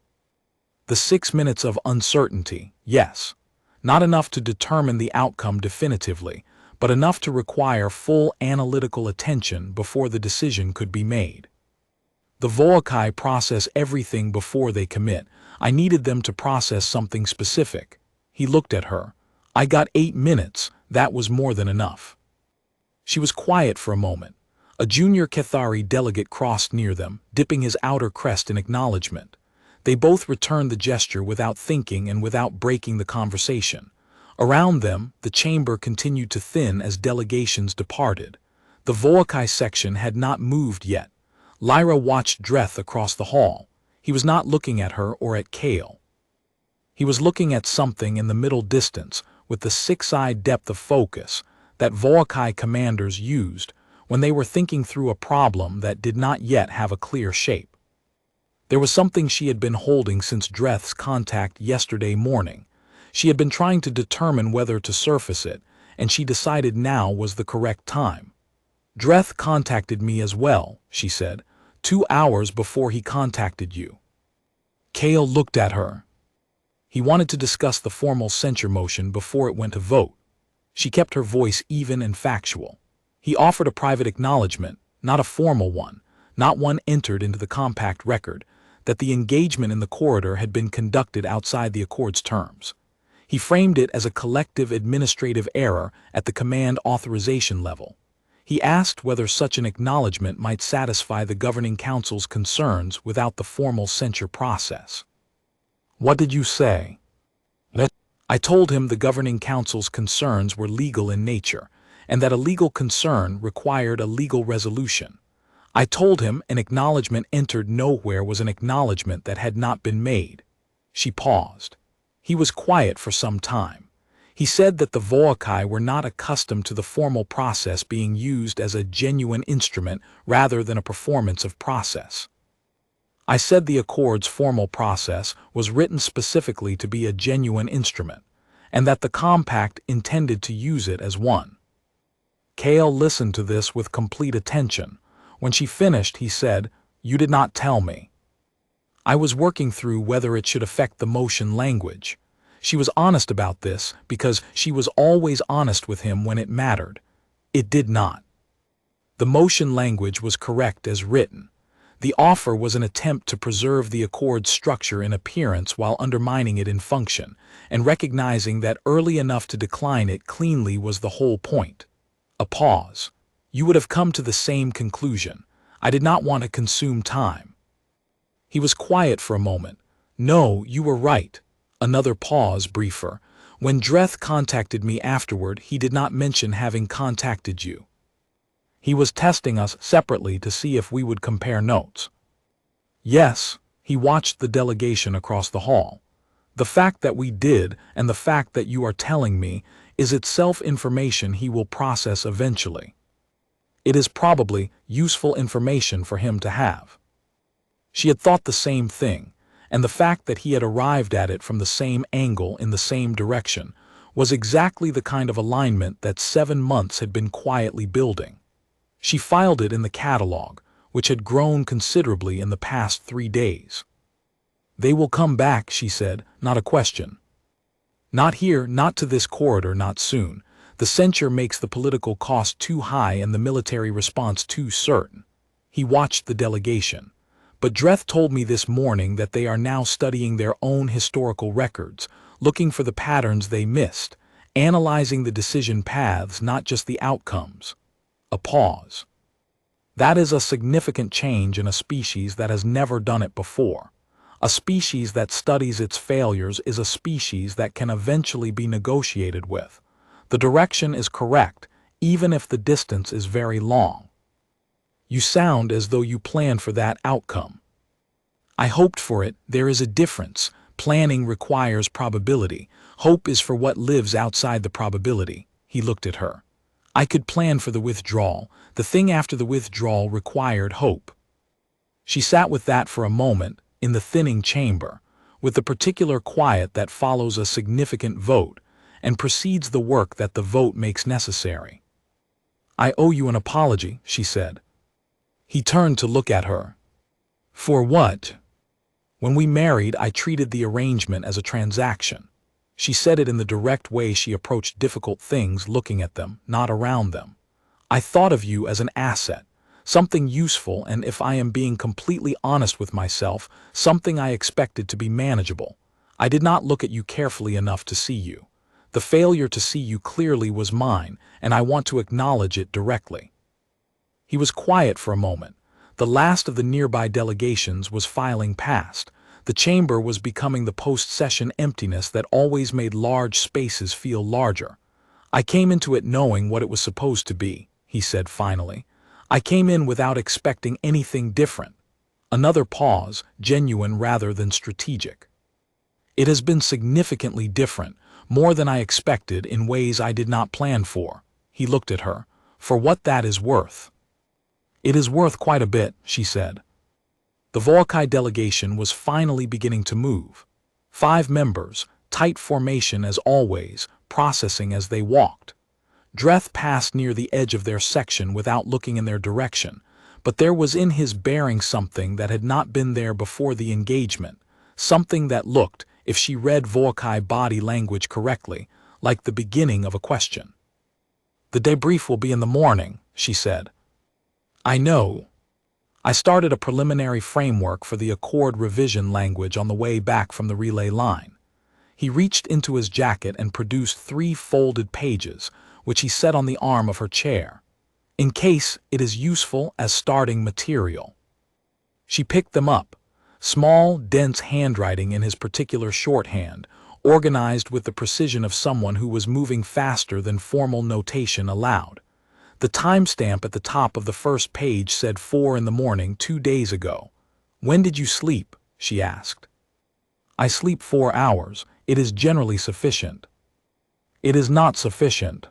The 6 minutes of uncertainty, yes. Not enough to determine the outcome definitively, but enough to require full analytical attention before the decision could be made. The Volkai process everything before they commit. I needed them to process something specific." He looked at her. "I got 8 minutes, that was more than enough." She was quiet for a moment. A junior Cathari delegate crossed near them, dipping his outer crest in acknowledgement. They both returned the gesture without thinking and without breaking the conversation. Around them, the chamber continued to thin as delegations departed. The Volkai section had not moved yet. Lyra watched Dreth across the hall. He was not looking at her or at Kale. He was looking at something in the middle distance with the six-eyed depth of focus that Volkai commanders used when they were thinking through a problem that did not yet have a clear shape. There was something she had been holding since Dreth's contact yesterday morning. She had been trying to determine whether to surface it, and she decided now was the correct time. "Dreth contacted me as well," she said, 2 hours before he contacted you." Kale looked at her. He wanted to discuss the formal censure motion before it went to vote. She kept her voice even and factual. He offered a private acknowledgement, not a formal one, not one entered into the compact record, that the engagement in the corridor had been conducted outside the Accord's terms. He framed it as a collective administrative error at the command authorization level. He asked whether such an acknowledgement might satisfy the Governing Council's concerns without the formal censure process. "What did you say?" "I told him the Governing Council's concerns were legal in nature, and that a legal concern required a legal resolution. I told him an acknowledgement entered nowhere was an acknowledgement that had not been made." She paused. He was quiet for some time. He said that the Volkai were not accustomed to the formal process being used as a genuine instrument rather than a performance of process. "I said the Accord's formal process was written specifically to be a genuine instrument, and that the compact intended to use it as one." Kale listened to this with complete attention. When she finished, he said, "You did not tell me." "I was working through whether it should affect the motion language." She was honest about this because she was always honest with him when it mattered. It did not. The motion language was correct as written. The offer was an attempt to preserve the Accord's structure in appearance while undermining it in function, and recognizing that early enough to decline it cleanly was the whole point. A pause. "You would have come to the same conclusion. I did not want to consume time." He was quiet for a moment. "No, you were right." Another pause, briefer. "When Dreth contacted me afterward, he did not mention having contacted you. He was testing us separately to see if we would compare notes." "Yes," he watched the delegation across the hall. "The fact that we did, and the fact that you are telling me, is itself information he will process eventually. It is probably useful information for him to have." She had thought the same thing, and the fact that he had arrived at it from the same angle in the same direction was exactly the kind of alignment that 7 months had been quietly building. She filed it in the catalog, which had grown considerably in the past 3 days. "They will come back," she said, "not a question. Not here, not to this corridor, not soon. The censure makes the political cost too high and the military response too certain." He watched the delegation. "But Dreth told me this morning that they are now studying their own historical records, looking for the patterns they missed, analyzing the decision paths, not just the outcomes." A pause. "That is a significant change in a species that has never done it before. A species that studies its failures is a species that can eventually be negotiated with. The direction is correct, even if the distance is very long." "You sound as though you planned for that outcome." "I hoped for it. There is a difference. Planning requires probability. Hope is for what lives outside the probability." He looked at her. "I could plan for the withdrawal. The thing after the withdrawal required hope." She sat with that for a moment, in the thinning chamber, with the particular quiet that follows a significant vote, and precedes the work that the vote makes necessary. "I owe you an apology," she said. He turned to look at her. "For what?" "When we married, I treated the arrangement as a transaction." She said it in the direct way she approached difficult things, looking at them, not around them. "I thought of you as an asset, something useful, and if I am being completely honest with myself, something I expected to be manageable. I did not look at you carefully enough to see you. The failure to see you clearly was mine, and I want to acknowledge it directly." He was quiet for a moment. The last of the nearby delegations was filing past. The chamber was becoming the post-session emptiness that always made large spaces feel larger. "I came into it knowing what it was supposed to be," he said finally. "I came in without expecting anything different." Another pause, genuine rather than strategic. "It has been significantly different, more than I expected in ways I did not plan for." He looked at her. "For what that is worth." "It is worth quite a bit," she said. The Volkai delegation was finally beginning to move. 5 members, tight formation as always, processing as they walked. Dreth passed near the edge of their section without looking in their direction, but there was in his bearing something that had not been there before the engagement, something that looked, if she read Volkai body language correctly, like the beginning of a question. "The debrief will be in the morning," she said. "I know. I started a preliminary framework for the Accord revision language on the way back from the relay line." He reached into his jacket and produced 3 folded pages, which he set on the arm of her chair, "in case it is useful as starting material." She picked them up, small, dense handwriting in his particular shorthand, organized with the precision of someone who was moving faster than formal notation allowed. The timestamp at the top of the first page said 4 in the morning 2 days ago. "When did you sleep?" she asked. "I sleep 4 hours. It is generally sufficient." "It is not sufficient."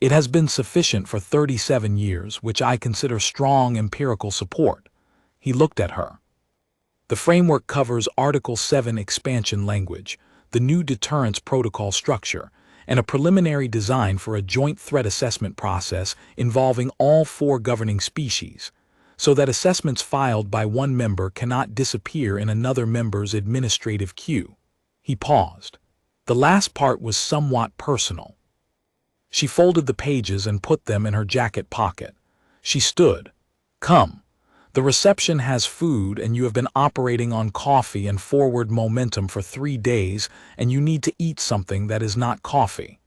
"It has been sufficient for 37 years, which I consider strong empirical support." He looked at her. "The framework covers Article 7 expansion language, the new deterrence protocol structure, and a preliminary design for a joint threat assessment process involving all 4 governing species, so that assessments filed by one member cannot disappear in another member's administrative queue." He paused. The last part was somewhat personal. She folded the pages and put them in her jacket pocket. She stood. "Come. The reception has food and you have been operating on coffee and forward momentum for 3 days and you need to eat something that is not coffee."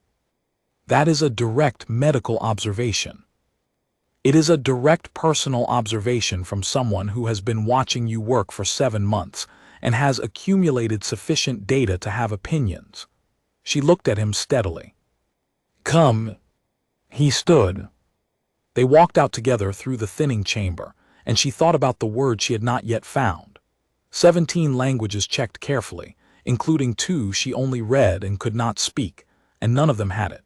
That is a direct medical observation. It is a direct personal observation from someone who has been watching you work for 7 months and has accumulated sufficient data to have opinions. She looked at him steadily. "Come." He stood. They walked out together through the thinning chamber, and she thought about the word she had not yet found. 17 languages checked carefully, including 2 she only read and could not speak, and none of them had it.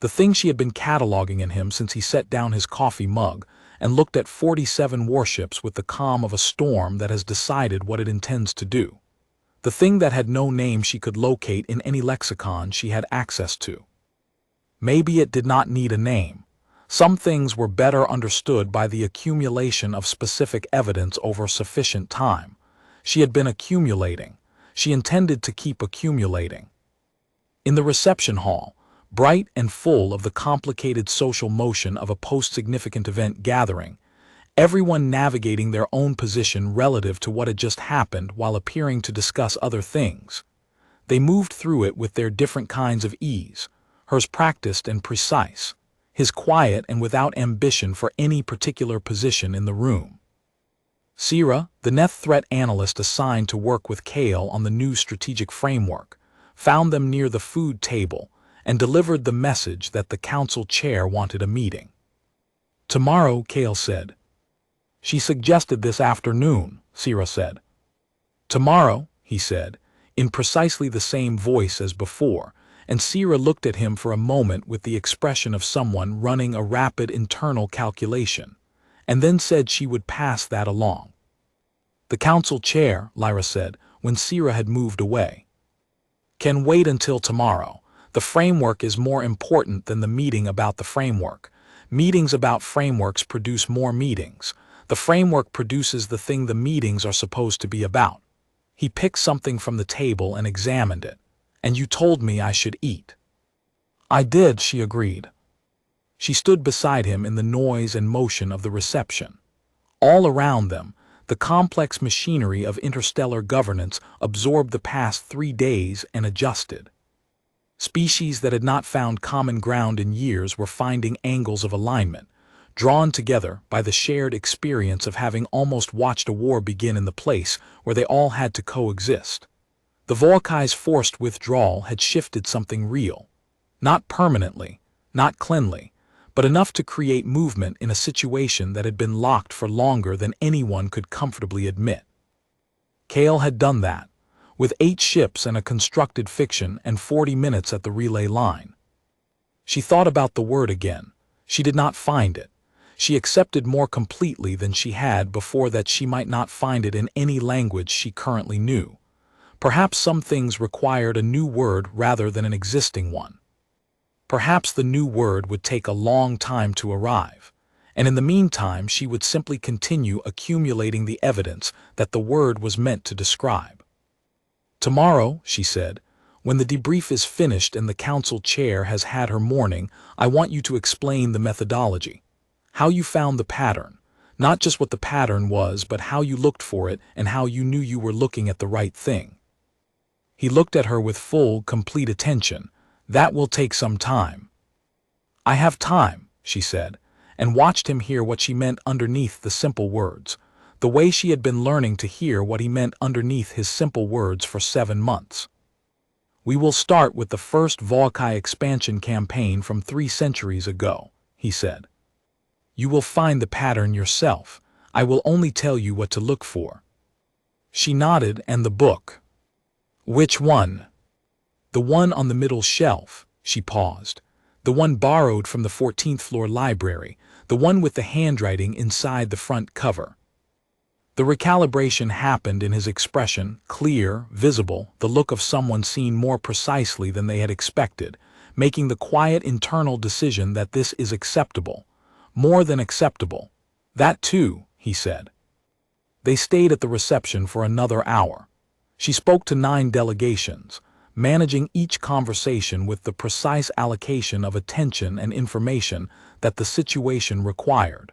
The thing she had been cataloging in him since he set down his coffee mug and looked at 47 warships with the calm of a storm that has decided what it intends to do. The thing that had no name she could locate in any lexicon she had access to. Maybe it did not need a name. Some things were better understood by the accumulation of specific evidence over sufficient time. She had been accumulating. She intended to keep accumulating. In the reception hall, bright and full of the complicated social motion of a post-significant event gathering, everyone navigating their own position relative to what had just happened while appearing to discuss other things. They moved through it with their different kinds of ease, hers practiced and precise, his quiet and without ambition for any particular position in the room. Sira, the net threat analyst assigned to work with Kale on the new strategic framework, found them near the food table and delivered the message that the council chair wanted a meeting. "Tomorrow," Kale said. "She suggested this afternoon," Sira said. "Tomorrow," he said, in precisely the same voice as before, and Sira looked at him for a moment with the expression of someone running a rapid internal calculation, and then said she would pass that along. The council chair, Lyra said, when Sierra had moved away. Can wait until tomorrow. The framework is more important than the meeting about the framework. Meetings about frameworks produce more meetings. The framework produces the thing the meetings are supposed to be about. He picked something from the table and examined it. And you told me I should eat. I did, she agreed. She stood beside him in the noise and motion of the reception. All around them, the complex machinery of interstellar governance absorbed the past 3 days and adjusted. Species that had not found common ground in years were finding angles of alignment, drawn together by the shared experience of having almost watched a war begin in the place where they all had to coexist. The Volkai's forced withdrawal had shifted something real. Not permanently, not cleanly, but enough to create movement in a situation that had been locked for longer than anyone could comfortably admit. Kale had done that, with 8 ships and a constructed fiction and 40 minutes at the relay line. She thought about the word again. She did not find it. She accepted more completely than she had before that she might not find it in any language she currently knew. Perhaps some things required a new word rather than an existing one. Perhaps the new word would take a long time to arrive, and in the meantime she would simply continue accumulating the evidence that the word was meant to describe. Tomorrow, she said, when the debrief is finished and the council chair has had her morning, I want you to explain the methodology. How you found the pattern, not just what the pattern was, but how you looked for it and how you knew you were looking at the right thing. He looked at her with full, complete attention. That will take some time. I have time, she said, and watched him hear what she meant underneath the simple words, the way she had been learning to hear what he meant underneath his simple words for 7 months. We will start with the first Volkai expansion campaign from 3 centuries ago, he said. You will find the pattern yourself. I will only tell you what to look for. She nodded. And the book? Which one? The one on the middle shelf, she paused. The one borrowed from the 14th floor library, the one with the handwriting inside the front cover. The recalibration happened in his expression, clear, visible, the look of someone seen more precisely than they had expected, making the quiet internal decision that this is acceptable. More than acceptable. That too, he said. They stayed at the reception for another hour. She spoke to 9 delegations, managing each conversation with the precise allocation of attention and information that the situation required.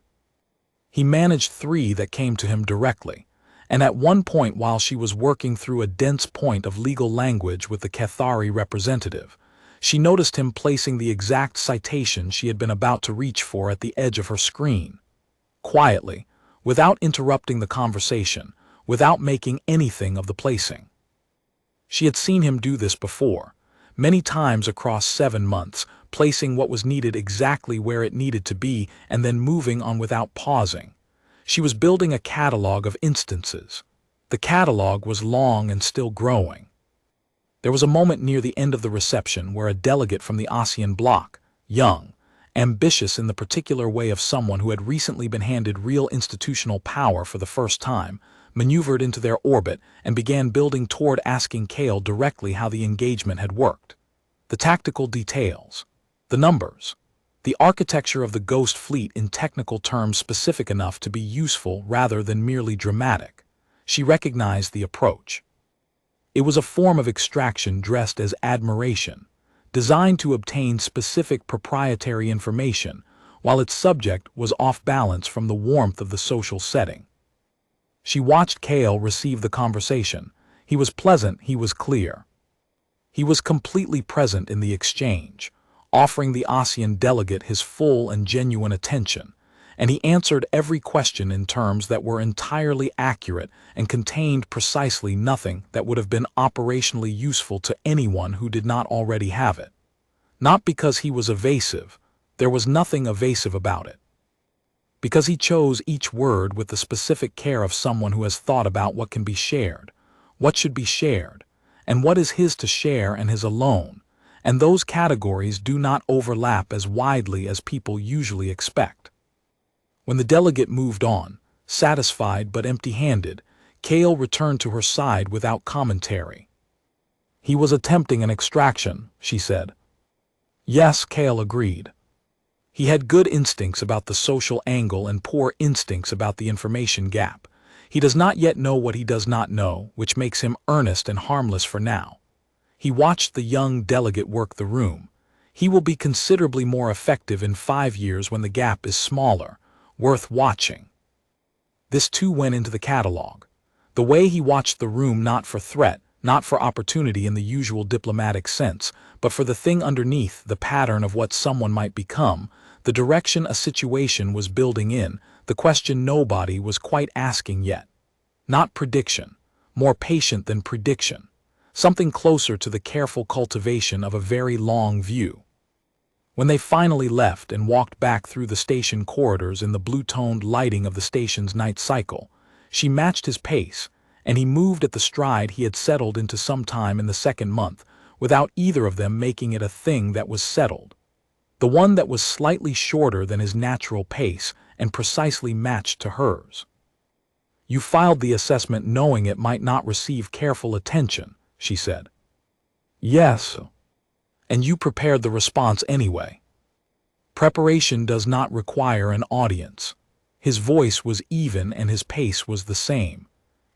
He managed 3 that came to him directly, and at one point while she was working through a dense point of legal language with the Cathari representative, she noticed him placing the exact citation she had been about to reach for at the edge of her screen. Quietly, without interrupting the conversation, without making anything of the placing. She had seen him do this before, many times across 7 months, placing what was needed exactly where it needed to be and then moving on without pausing. She was building a catalog of instances. The catalog was long and still growing. There was a moment near the end of the reception where a delegate from the ASEAN bloc, young, ambitious in the particular way of someone who had recently been handed real institutional power for the first time, maneuvered into their orbit and began building toward asking Kale directly how the engagement had worked. The tactical details, the numbers, the architecture of the Ghost Fleet in technical terms specific enough to be useful rather than merely dramatic. She recognized the approach. It was a form of extraction dressed as admiration, designed to obtain specific proprietary information, while its subject was off balance from the warmth of the social setting. She watched Kale receive the conversation. He was pleasant, he was clear. He was completely present in the exchange, offering the ASEAN delegate his full and genuine attention, and he answered every question in terms that were entirely accurate and contained precisely nothing that would have been operationally useful to anyone who did not already have it. Not because he was evasive, there was nothing evasive about it. Because he chose each word with the specific care of someone who has thought about what can be shared, what should be shared, and what is his to share and his alone, and those categories do not overlap as widely as people usually expect. When the delegate moved on, satisfied but empty-handed, Kale returned to her side without commentary. "He was attempting an extraction," she said. "Yes," Kale agreed. He had good instincts about the social angle and poor instincts about the information gap. He does not yet know what he does not know, which makes him earnest and harmless for now. He watched the young delegate work the room. He will be considerably more effective in 5 years when the gap is smaller. Worth watching. This too went into the catalog. The way he watched the room, not for threat, not for opportunity in the usual diplomatic sense, but for the thing underneath, the pattern of what someone might become, the direction a situation was building in, the question nobody was quite asking yet. Not prediction, more patient than prediction, something closer to the careful cultivation of a very long view. When they finally left and walked back through the station corridors in the blue-toned lighting of the station's night cycle, she matched his pace, and he moved at the stride he had settled into sometime in the second month, without either of them making it a thing that was settled. The one that was slightly shorter than his natural pace and precisely matched to hers. "You filed the assessment knowing it might not receive careful attention," she said. "Yes. And you prepared the response anyway." "Preparation does not require an audience." His voice was even and his pace was the same.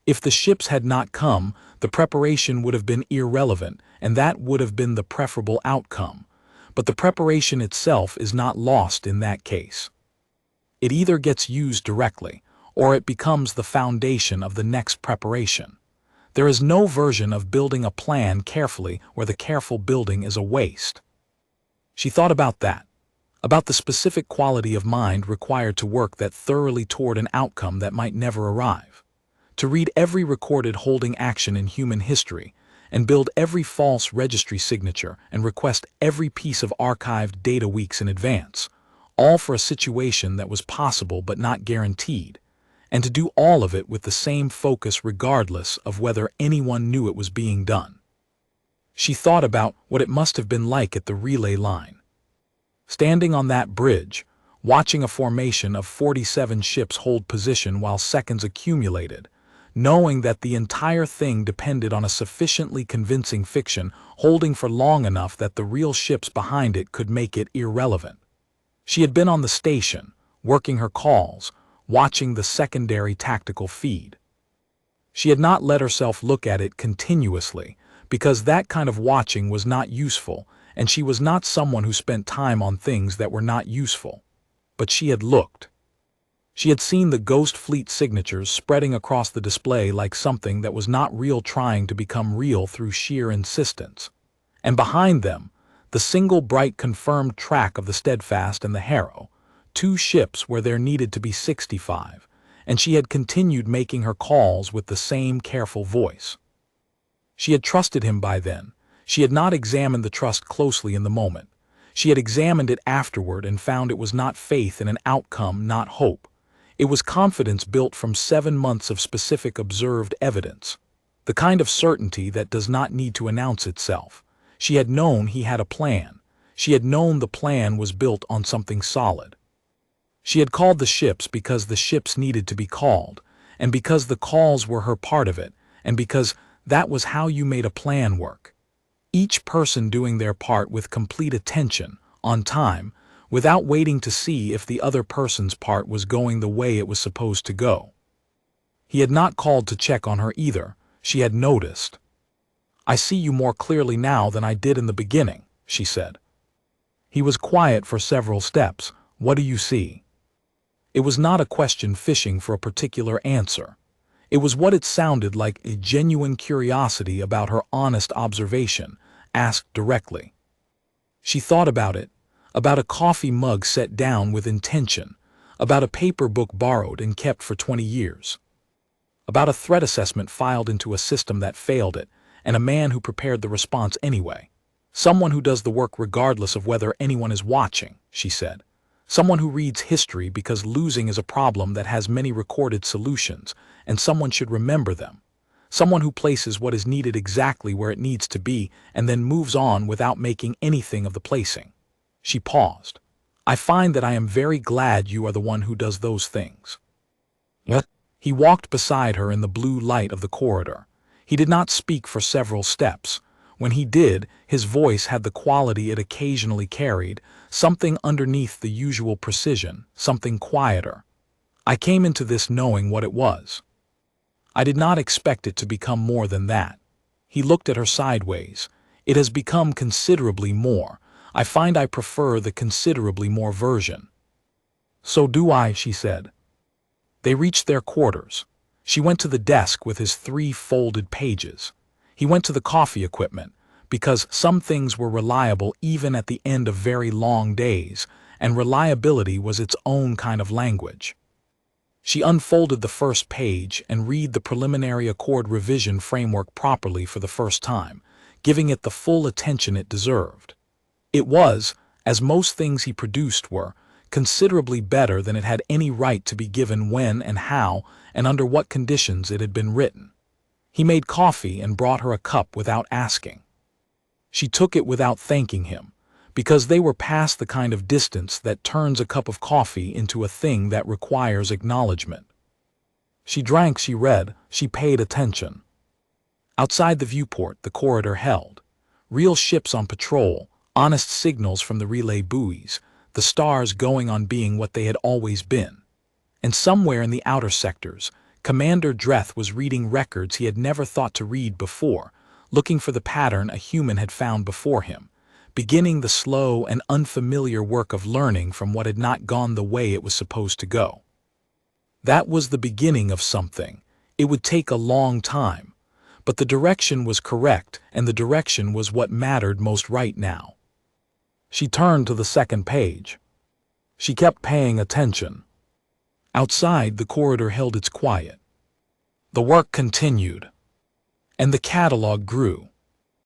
If the ships had not come, the preparation would have been irrelevant, and that would have been the preferable outcome. But the preparation itself is not lost in that case. It either gets used directly, or it becomes the foundation of the next preparation. There is no version of building a plan carefully where the careful building is a waste. She thought about that, about the specific quality of mind required to work that thoroughly toward an outcome that might never arrive. To read every recorded holding action in human history, and build every false registry signature and request every piece of archived data weeks in advance, all for a situation that was possible but not guaranteed, and to do all of it with the same focus regardless of whether anyone knew it was being done. She thought about what it must have been like at the relay line. Standing on that bridge, watching a formation of 47 ships hold position while seconds accumulated, knowing that the entire thing depended on a sufficiently convincing fiction holding for long enough that the real ships behind it could make it irrelevant. She had been on the station, working her calls, watching the secondary tactical feed. She had not let herself look at it continuously, because that kind of watching was not useful, and she was not someone who spent time on things that were not useful. But she had looked. She had seen the ghost fleet signatures spreading across the display like something that was not real trying to become real through sheer insistence. And behind them, the single bright confirmed track of the Steadfast and the Harrow, 2 ships where there needed to be 65, and she had continued making her calls with the same careful voice. She had trusted him by then. She had not examined the trust closely in the moment. She had examined it afterward and found it was not faith in an outcome, not hope. It was confidence built from 7 months of specific observed evidence, the kind of certainty that does not need to announce itself. She had known he had a plan. She had known the plan was built on something solid. She had called the ships because the ships needed to be called, and because the calls were her part of it, and because that was how you made a plan work. Each person doing their part with complete attention, on time, without waiting to see if the other person's part was going the way it was supposed to go. He had not called to check on her either. She had noticed. "I see you more clearly now than I did in the beginning," she said. He was quiet for several steps. "What do you see?" It was not a question fishing for a particular answer. It was what it sounded like, a genuine curiosity about her honest observation, asked directly. She thought about it, about a coffee mug set down with intention, about a paper book borrowed and kept for 20 years, about a threat assessment filed into a system that failed it, and a man who prepared the response anyway. Someone who does the work regardless of whether anyone is watching, she said. Someone who reads history because losing is a problem that has many recorded solutions, and someone should remember them. Someone who places what is needed exactly where it needs to be and then moves on without making anything of the placing. She paused. "I find that I am very glad you are the one who does those things." "What?" He walked beside her in the blue light of the corridor. He did not speak for several steps. When he did, his voice had the quality it occasionally carried, something underneath the usual precision, something quieter. I came into this knowing what it was. I did not expect it to become more than that. He looked at her sideways. It has become considerably more. I find I prefer the considerably more version. So do I, she said. They reached their quarters. She went to the desk with his 3 folded pages. He went to the coffee equipment, because some things were reliable even at the end of very long days, and reliability was its own kind of language. She unfolded the first page and read the preliminary accord revision framework properly for the first time, giving it the full attention it deserved. It was, as most things he produced were, considerably better than it had any right to be given when and how and under what conditions it had been written. He made coffee and brought her a cup without asking. She took it without thanking him, because they were past the kind of distance that turns a cup of coffee into a thing that requires acknowledgement. She drank, she read, she paid attention. Outside the viewport, the corridor held. Real ships on patrol, honest signals from the relay buoys, the stars going on being what they had always been. And somewhere in the outer sectors, Commander Dreth was reading records he had never thought to read before, looking for the pattern a human had found before him, beginning the slow and unfamiliar work of learning from what had not gone the way it was supposed to go. That was the beginning of something. It would take a long time, but the direction was correct, and the direction was what mattered most right now. She turned to the second page. She kept paying attention. Outside, the corridor held its quiet. The work continued, and the catalog grew.